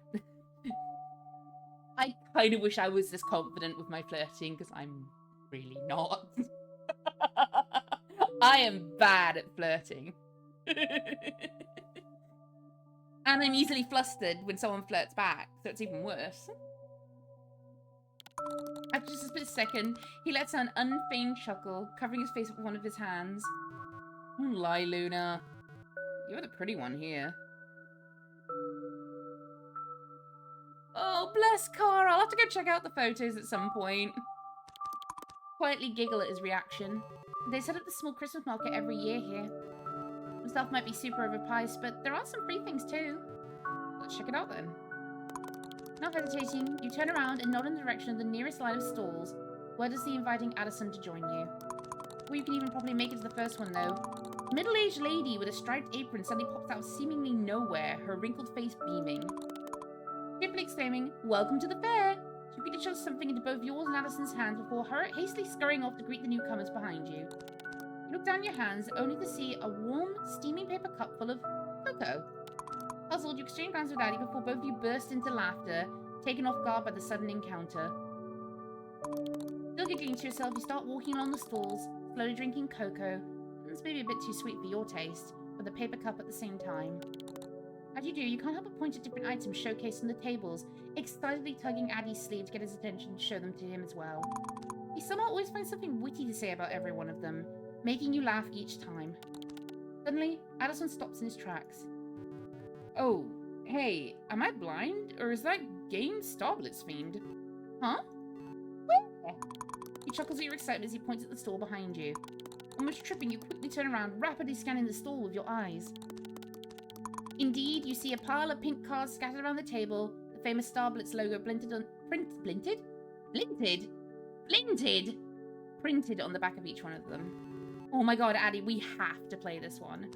I kind of wish I was this confident with my flirting, because I'm really not. I am bad at flirting. And I'm easily flustered when someone flirts back, so it's even worse. After just a split second, he lets out an unfeigned chuckle, covering his face with one of his hands. Don't lie, Luna. You're the pretty one here. Oh, bless Cara. I'll have to go check out the photos at some point. Quietly giggle at his reaction. They set up the small Christmas market every year here. The stuff might be super overpriced, but there are some free things too. Let's check it out then. Not hesitating, you turn around and nod in the direction of the nearest line of stalls, wordlessly inviting Addison to join you. Before you can even properly make it to the first one, though, a middle-aged lady with a striped apron suddenly pops out of seemingly nowhere, her wrinkled face beaming. Cheerfully exclaiming, "Welcome to the fair!" She quickly shoves something into both yours and Addison's hands before hastily scurrying off to greet the newcomers behind you. You look down your hands, only to see a warm, steaming paper cup full of cocoa. Puzzled, you exchange glances with Addie before both of you burst into laughter, taken off guard by the sudden encounter. Still giggling to yourself, you start walking along the stalls, slowly drinking cocoa. It's maybe a bit too sweet for your taste, with a paper cup at the same time. As you do, you can't help but point at different items showcased on the tables, excitedly tugging Addie's sleeve to get his attention to show them to him as well. He somehow always finds something witty to say about every one of them, making you laugh each time. Suddenly, Addison stops in his tracks. Oh, hey, am I blind? Or is that game Starblitz Fiend? Huh? Where? He chuckles at your excitement as he points at the stall behind you. Almost tripping, you quickly turn around, rapidly scanning the stall with your eyes. Indeed, you see a pile of pink cards scattered around the table, the famous Starblitz logo printed on the back of each one of them. Oh my god, Addie, we have to play this one.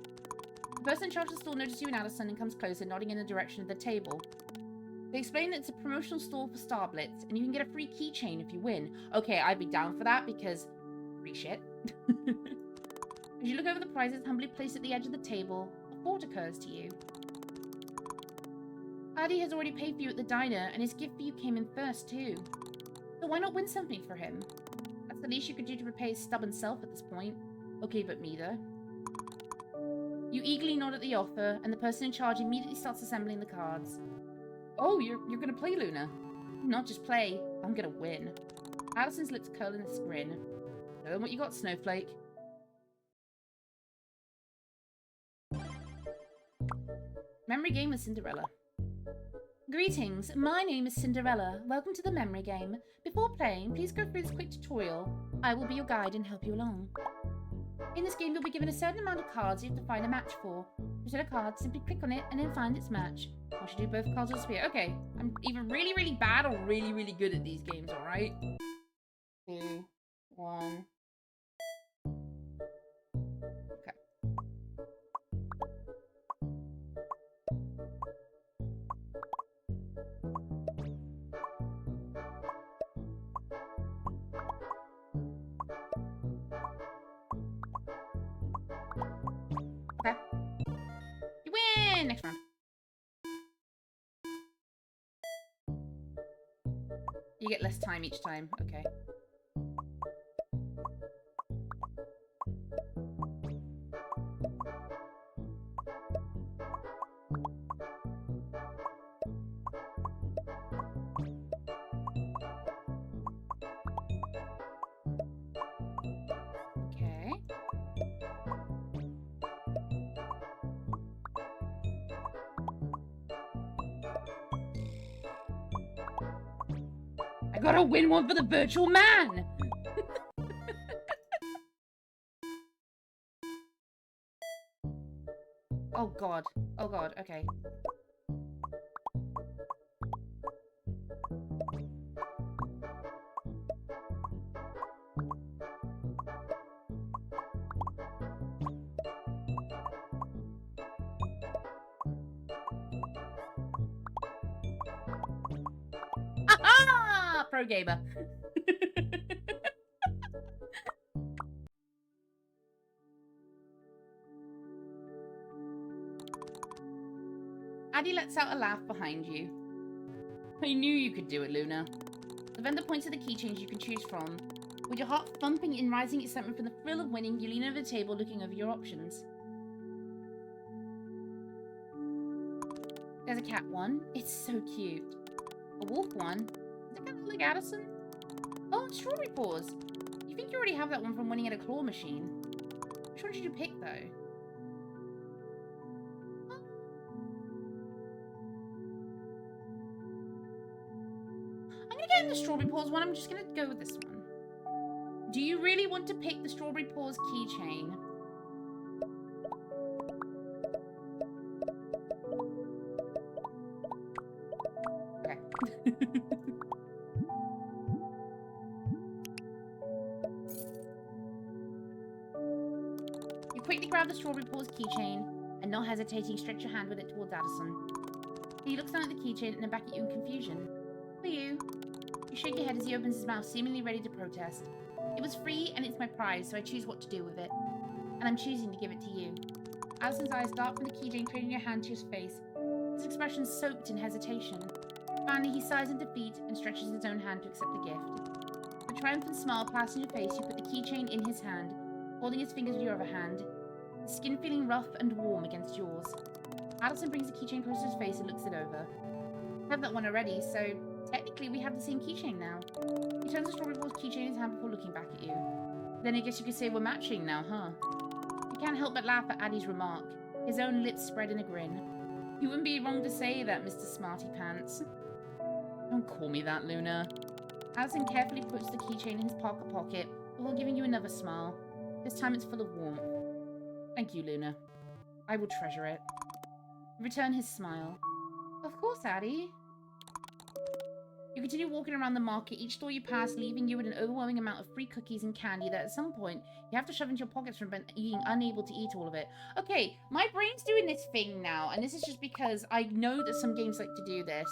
The person in charge of the stall notices you and Addison and comes closer, nodding in the direction of the table. They explain that it's a promotional store for Starblitz, and you can get a free keychain if you win. Okay, I'd be down for that because free shit. As you look over the prizes humbly placed at the edge of the table, a thought occurs to you. Addie has already paid for you at the diner, and his gift for you came in first too. So why not win something for him? That's the least you could do to repay his stubborn self at this point. Okay, but me though. You eagerly nod at the offer, and the person in charge immediately starts assembling the cards. Oh, you're gonna play, Luna? Not just play, I'm gonna win. Addison's lips curl in a grin. Show them what you got, Snowflake. Memory game with Cinderella. Greetings, my name is Cinderella. Welcome to the memory game. Before playing, please go through this quick tutorial. I will be your guide and help you along. In this game, you'll be given a certain amount of cards you have to find a match for. To set a card, simply click on it and then find its match. I should do both cards or sphere. Okay, I'm either really, really bad or really, really good at these games, alright? 2, 1. Okay. Okay. You win! Next round. You get less time each time. Okay. Okay. I gotta win one for the virtual man! Oh god. Oh god, okay. Aha! Pro gamer. Addie lets out a laugh behind you. I knew you could do it, Luna. The vendor points to the keychains you can choose from. With your heart thumping in rising excitement from the thrill of winning, you lean over the table looking over your options. There's a cat one. It's so cute. A wolf one. Is it kind of like Addison? Oh, strawberry paws. You think you already have that one from winning at a claw machine? Which one did you pick, though? I'm gonna get in the strawberry paws one. I'm just gonna go with this one. Do you really want to pick the strawberry paws keychain? Okay. You quickly grab the strawberry paws keychain and, not hesitating, stretch your hand with it towards Addison. He looks down at the keychain and then back at you in confusion. For you. You shake your head as he opens his mouth, seemingly ready to protest. It was free and it's my prize, so I choose what to do with it. And I'm choosing to give it to you. Addison's eyes dart from the keychain, turning your hand to his face. His expression soaked in hesitation. Finally, he sighs in defeat and stretches his own hand to accept the gift. With a triumphant smile plastered on your face, you put the keychain in his hand, holding his fingers with your other hand, his skin feeling rough and warm against yours. Addison brings the keychain close to his face and looks it over. I have that one already, so technically we have the same keychain now. He turns the strawberry paws keychain in his hand before looking back at you. Then I guess you could say we're matching now, huh? You can't help but laugh at Addy's remark. His own lips spread in a grin. You wouldn't be wrong to say that, Mr. Smarty Pants. Don't call me that, Luna. Addison carefully puts the keychain in his parka pocket before giving you another smile. This time it's full of warmth. Thank you, Luna. I will treasure it. Return his smile. Of course, Addy. You continue walking around the market, each store you pass leaving you with an overwhelming amount of free cookies and candy that at some point you have to shove into your pockets from being unable to eat all of it. Okay, my brain's doing this thing now, and this is just because I know that some games like to do this.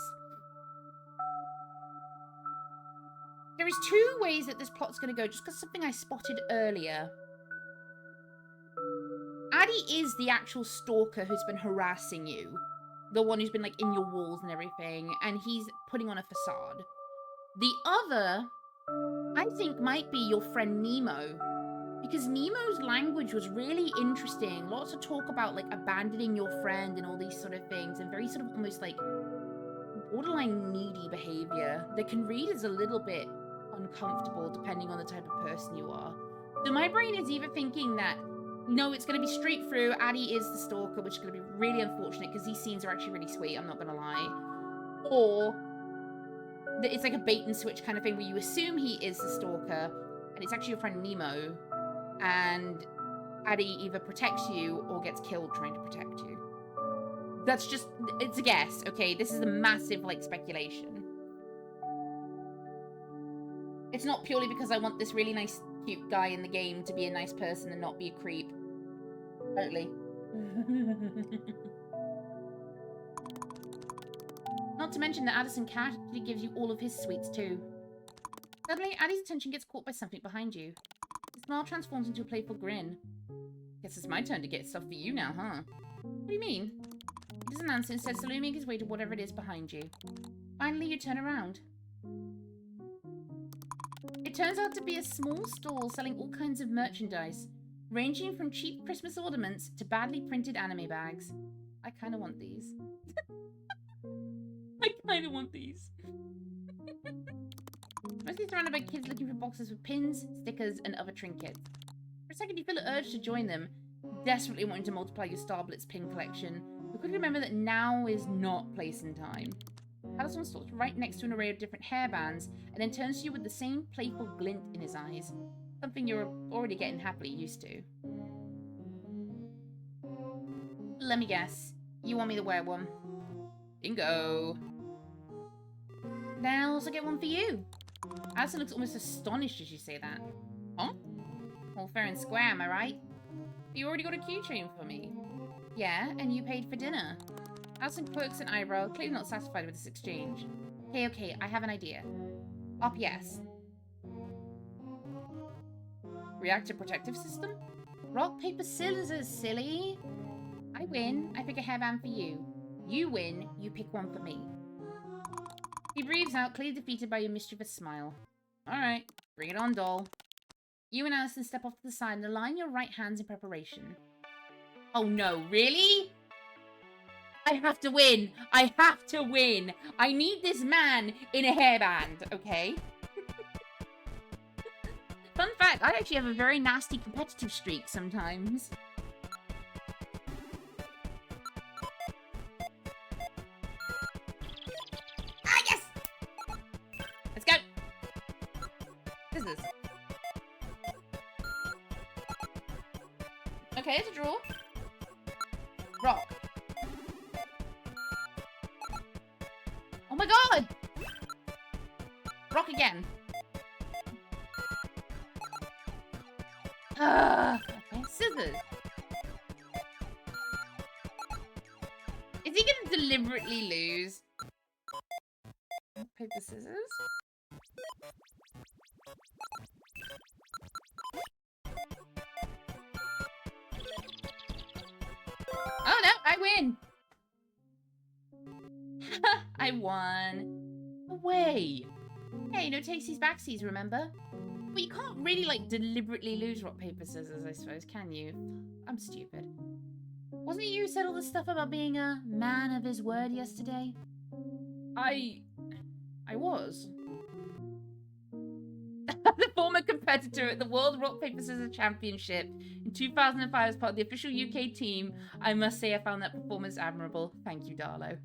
There is two ways that this plot's going to go, just because something I spotted earlier. Addy is the actual stalker who's been harassing you. The one who's been, like, in your walls and everything. And he's putting on a facade. The other, I think, might be your friend Nemo. Because Nemo's language was really interesting. Lots of talk about, like, abandoning your friend and all these sort of things. And very sort of almost, like, borderline needy behavior that can read as a little bit uncomfortable depending on the type of person you are. So my brain is either thinking that no, it's going to be straight through. Addy is the stalker, which is going to be really unfortunate because these scenes are actually really sweet, I'm not going to lie. Or that it's like a bait and switch kind of thing where you assume he is the stalker and it's actually your friend Nemo and Addy either protects you or gets killed trying to protect you. That's just, it's a guess, okay? This is a massive, like, speculation. It's not purely because I want this really nice, cute guy in the game to be a nice person and not be a creep. Totally. Not to mention that Addison casually gives you all of his sweets too. Suddenly, Addy's attention gets caught by something behind you. His smile transforms into a playful grin. Guess it's my turn to get stuff for you now, huh? What do you mean? He doesn't answer, instead slowly making his way to whatever it is behind you. Finally, you turn around. It turns out to be a small stall selling all kinds of merchandise, ranging from cheap Christmas ornaments to badly printed anime bags. I kind of want these. I kind of want these. Mostly surrounded by kids looking for boxes with pins, stickers, and other trinkets. For a second, you feel an urge to join them, desperately wanting to multiply your Star Blitz pin collection, but quickly remember that now is not place and time. Addison stops right next to an array of different hairbands, and then turns to you with the same playful glint in his eyes. Something you're already getting happily used to. Let me guess. You want me to wear one? Bingo. Then I'll also get one for you. Addison looks almost astonished as you say that. Huh? All fair and square, am I right? You already got a keychain for me. Yeah, and you paid for dinner. Addison quirks an eyebrow, clearly not satisfied with this exchange. Okay, I have an idea. RPS. Reactive protective system? Rock, paper, scissors, silly. I win, I pick a hairband for you. You win, you pick one for me. He breathes out, clearly defeated by your mischievous smile. Alright, bring it on, doll. You and Addison step off to the side and align your right hands in preparation. Oh no, really? I have to win. I have to win. I need this man in a hairband, okay? Fun fact, I actually have a very nasty competitive streak sometimes. Ah, yes! Let's go. Scissors. Okay, it's a draw. Rock. Oh my god! Rock again. Okay, scissors. Is he gonna deliberately lose? Paper, scissors? Oh no, I win! I won. Away. Hey, no takesies backsies, remember? But you can't really, like, deliberately lose rock, paper, scissors, I suppose, can you? I'm stupid. Wasn't it you who said all this stuff about being a man of his word yesterday? I was. The former competitor at the World Rock, Paper, Scissors Championship in 2005 as part of the official UK team, I must say I found that performance admirable. Thank you, Darlo.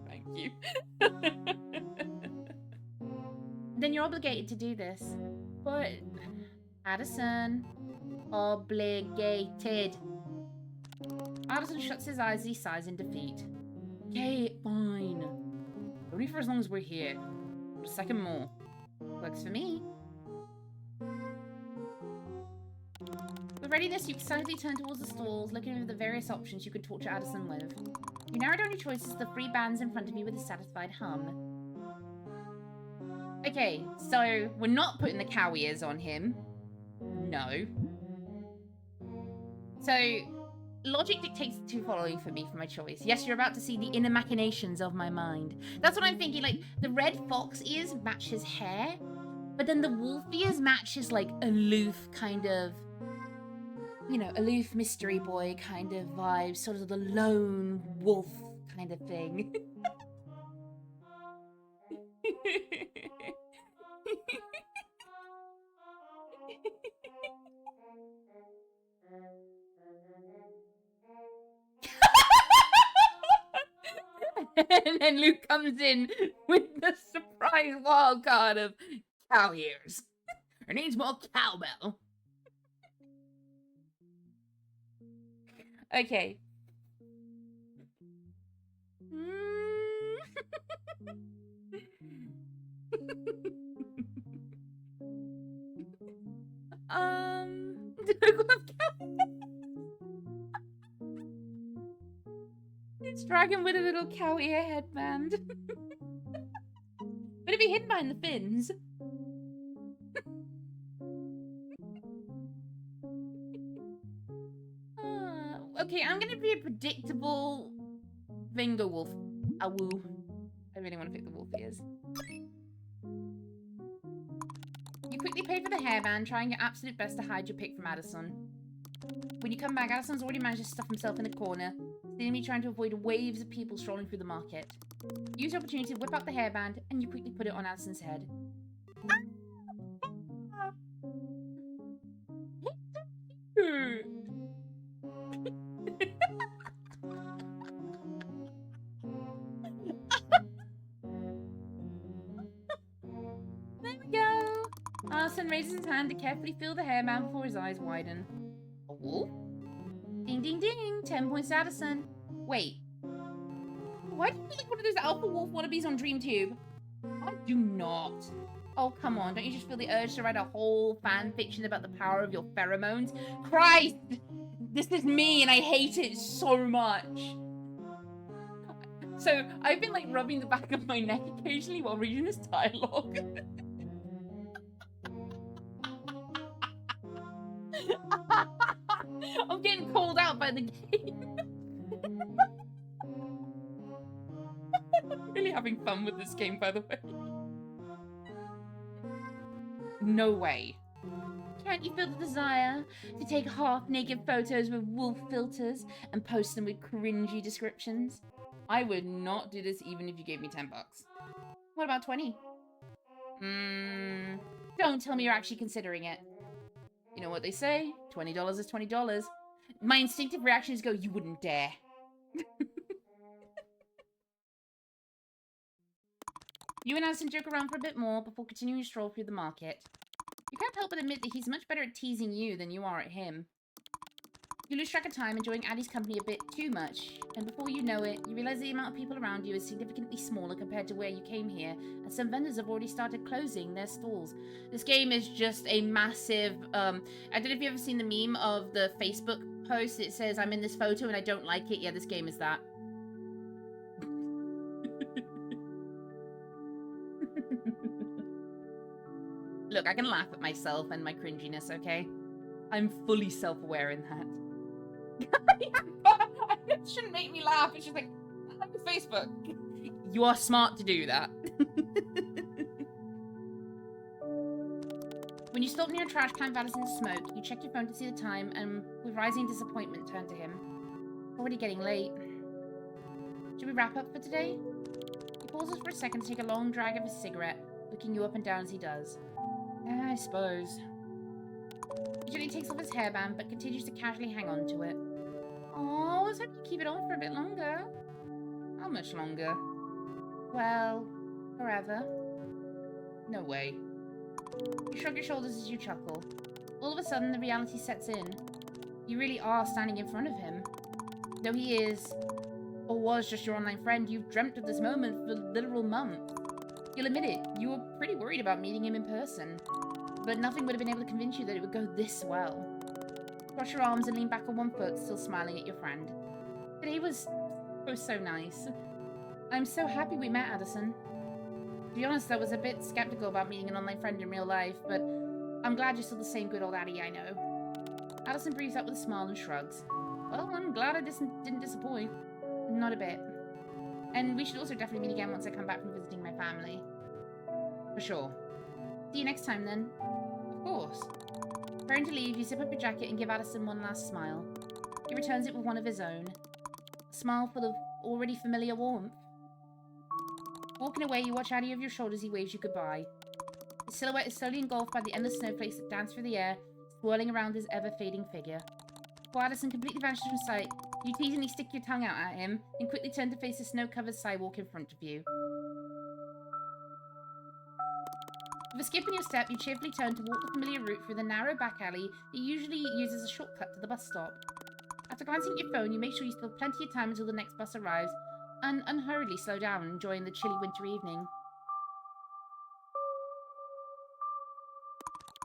Thank you. Then you're obligated to do this. But, Addison, obligated. Addison shuts his eyes as he sighs in defeat. Okay, fine. Only for as long as we're here. A second more. Works for me. With readiness, you excitedly turn towards the stalls, looking over the various options you could torture Addison with. You narrow down your choices to the three bands in front of you with a satisfied hum. Okay, so we're not putting the cow ears on him. No. So, logic dictates the two following for me for my choice. Yes, you're about to see the inner machinations of my mind. That's what I'm thinking. Like, the red fox ears match his hair, but then the wolf ears match his, like, aloof kind of, you know, aloof mystery boy kind of vibe. Sort of the lone wolf kind of thing. And then Luke comes in with the surprise wild card of cow ears. Her needs more cowbell. Okay. Do I go have cow? It's dragon with a little cow ear headband. But it'd be hidden behind the fins. Okay, I'm gonna be a predictable finger wolf. Awoo. I really want to pick the wolf ears. You quickly pay for the hairband, trying your absolute best to hide your pick from Addison. When you come back, Addison's already managed to stuff himself in the corner, seemingly trying to avoid waves of people strolling through the market. Use the opportunity to whip out the hairband, and you quickly put it on Addison's head. There we go. Addison raises his hand to carefully feel the hairband before his eyes widen. A wolf? Ding, ding, ding. 10 points to Addison. Wait. Why do you feel like one of those alpha wolf wannabes on DreamTube? I do not. Oh, come on. Don't you just feel the urge to write a whole fan fiction about the power of your pheromones? Christ! This is me and I hate it so much. So, I've been like rubbing the back of my neck occasionally while reading this dialogue. I'm getting called out by the game. I'm really having fun with this game, by the way. No way. Can't you feel the desire to take half-naked photos with wolf filters and post them with cringy descriptions? I would not do this even if you gave me 10 bucks. What about 20? Don't tell me you're actually considering it. You know what they say? $20 is $20. My instinctive reaction is go, you wouldn't dare. You and Addison joke around for a bit more before continuing to stroll through the market. You can't help but admit that he's much better at teasing you than you are at him. You lose track of time, enjoying Addie's company a bit too much, and before you know it, you realize the amount of people around you is significantly smaller compared to where you came here, and some vendors have already started closing their stalls. This game is just a massive, I don't know if you've ever seen the meme of the Facebook post. It says, I'm in this photo and I don't like it. Yeah, this game is that. Look, I can laugh at myself and my cringiness, okay? I'm fully self-aware in that. It shouldn't make me laugh. It's just like Facebook. You are smart to do that. When you stop near a trash can of Addison's smoke, you check your phone to see the time, and with rising disappointment, turn to him. Already getting late. Should we wrap up for today? He pauses for a second to take a long drag of his cigarette, looking you up and down as he does. I suppose. He gently takes off his hairband, but continues to casually hang on to it. Oh, I was hoping to keep it on for a bit longer. How much longer? Well, forever. No way. You shrug your shoulders as you chuckle. All of a sudden, the reality sets in. You really are standing in front of him. Though he is, or was just your online friend, you've dreamt of this moment for literal months. You'll admit it, you were pretty worried about meeting him in person. But nothing would have been able to convince you that it would go this well. Cross your arms and lean back on one foot, still smiling at your friend. Today was so nice. I'm so happy we met, Addison. To be honest, I was a bit skeptical about meeting an online friend in real life, but I'm glad you're still the same good old Addie I know. Addison breathes out with a smile and shrugs. Well, I'm glad I didn't disappoint. Not a bit. And we should also definitely meet again once I come back from visiting my family. For sure. See you next time, then. Of course. Preparing to leave, you zip up your jacket and give Addison one last smile. He returns it with one of his own. A smile full of already familiar warmth. Walking away, you watch Addie over your shoulder as he waves you goodbye. His silhouette is slowly engulfed by the endless snowflakes that dance through the air, swirling around his ever-fading figure. While Addison completely vanishes from sight, you teasingly stick your tongue out at him and quickly turn to face the snow-covered sidewalk in front of you. With a skip in your step, you cheerfully turn to walk the familiar route through the narrow back alley that usually uses a shortcut to the bus stop. After glancing at your phone, you make sure you still have plenty of time until the next bus arrives, and unhurriedly slow down, enjoying the chilly winter evening.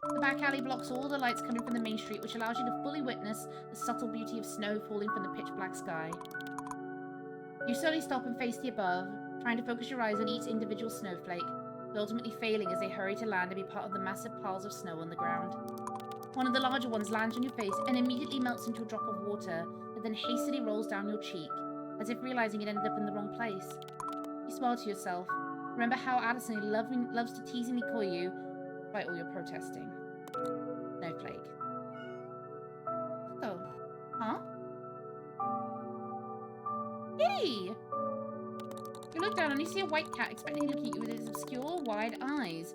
The back alley blocks all the lights coming from the main street, which allows you to fully witness the subtle beauty of snow falling from the pitch-black sky. You slowly stop and face the above, trying to focus your eyes on each individual snowflake, but ultimately failing as they hurry to land and be part of the massive piles of snow on the ground. One of the larger ones lands on your face and immediately melts into a drop of water that then hastily rolls down your cheek, as if realizing it ended up in the wrong place. You smile to yourself. Remember how Addison loves to teasingly call you, despite all your protesting. Snowflake. Oh. Huh? Hey! You look down and you see a white cat expectantly looking at you with its obscure, wide eyes.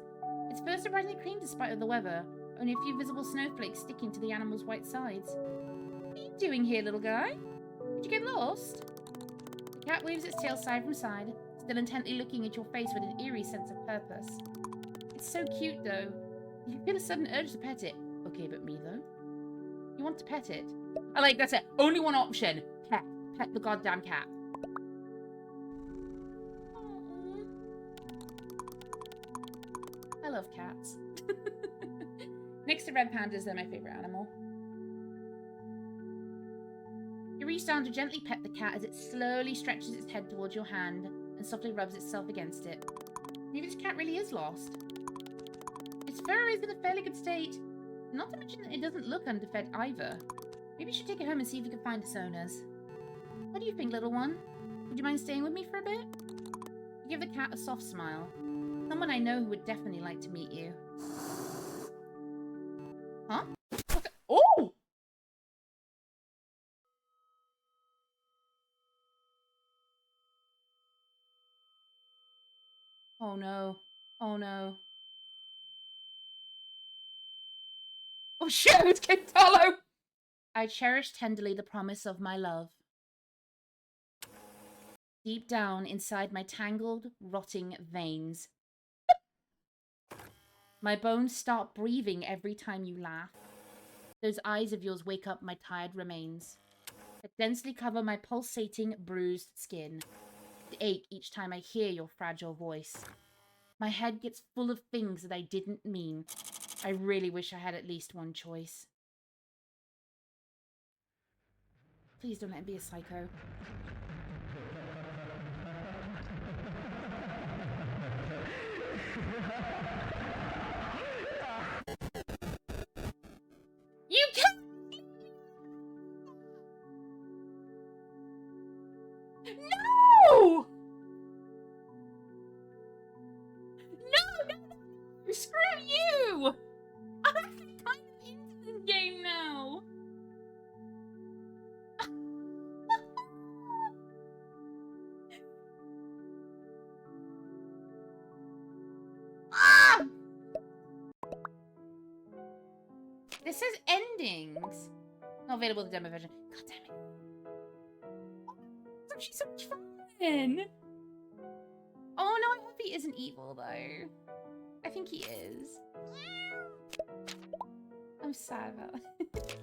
Its fur surprisingly clean despite the weather, only a few visible snowflakes sticking to the animal's white sides. What are you doing here, little guy? Did you get lost? The cat waves its tail side from side, still intently looking at your face with an eerie sense of purpose. It's so cute, though. You feel a sudden urge to pet it. Okay, but me, though? You want to pet it? That's it. Only one option. Pet. Pet the goddamn cat. I love cats. Next to red pandas, they're my favorite animal. You reach down to gently pet the cat as it slowly stretches its head towards your hand and softly rubs itself against it. Maybe this cat really is lost. Its fur is in a fairly good state. Not to mention that it doesn't look underfed either. Maybe you should take it home and see if you can find its owners. What do you think, little one? Would you mind staying with me for a bit? You give the cat a soft smile. Someone I know who would definitely like to meet you. Huh? What the? Oh! Oh no. Oh no. Oh shit, it's Kentalo! I cherish tenderly the promise of my love. Deep down inside my tangled, rotting veins. My bones start breathing every time you laugh. Those eyes of yours wake up my tired remains. That densely cover my pulsating, bruised skin. It ache each time I hear your fragile voice. My head gets full of things that I didn't mean. I really wish I had at least one choice. Please don't let him be a psycho. You can't! No! No! Screw you! I'm actually kind of into this game now. Ah! This says endings. Not available in the demo version. God damn it. Oh, she's so much fun. Oh no, I hope he isn't evil though. I think he is. I'm sad about it.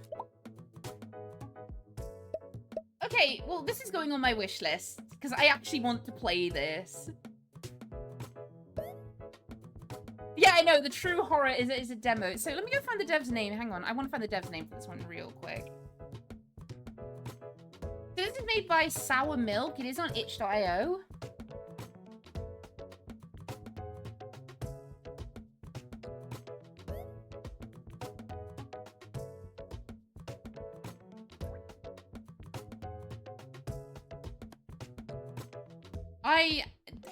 Okay, well this is going on my wish list because I actually want to play this. Yeah, I know, the true horror is a demo. So let me go find the dev's name. Hang on, I want to find the dev's name for this one real quick. So this is made by Sour Milk. It is on itch.io.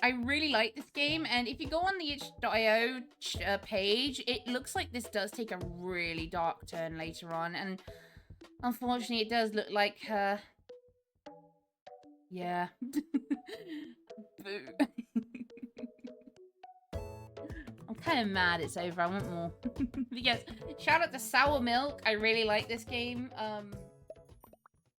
I really like this game, and if you go on the itch.io page, it looks like this does take a really dark turn later on, and unfortunately it does look like yeah. Boo. I'm kind of mad it's over. I want more. But yes, shout out to Sour Milk. I really like this game.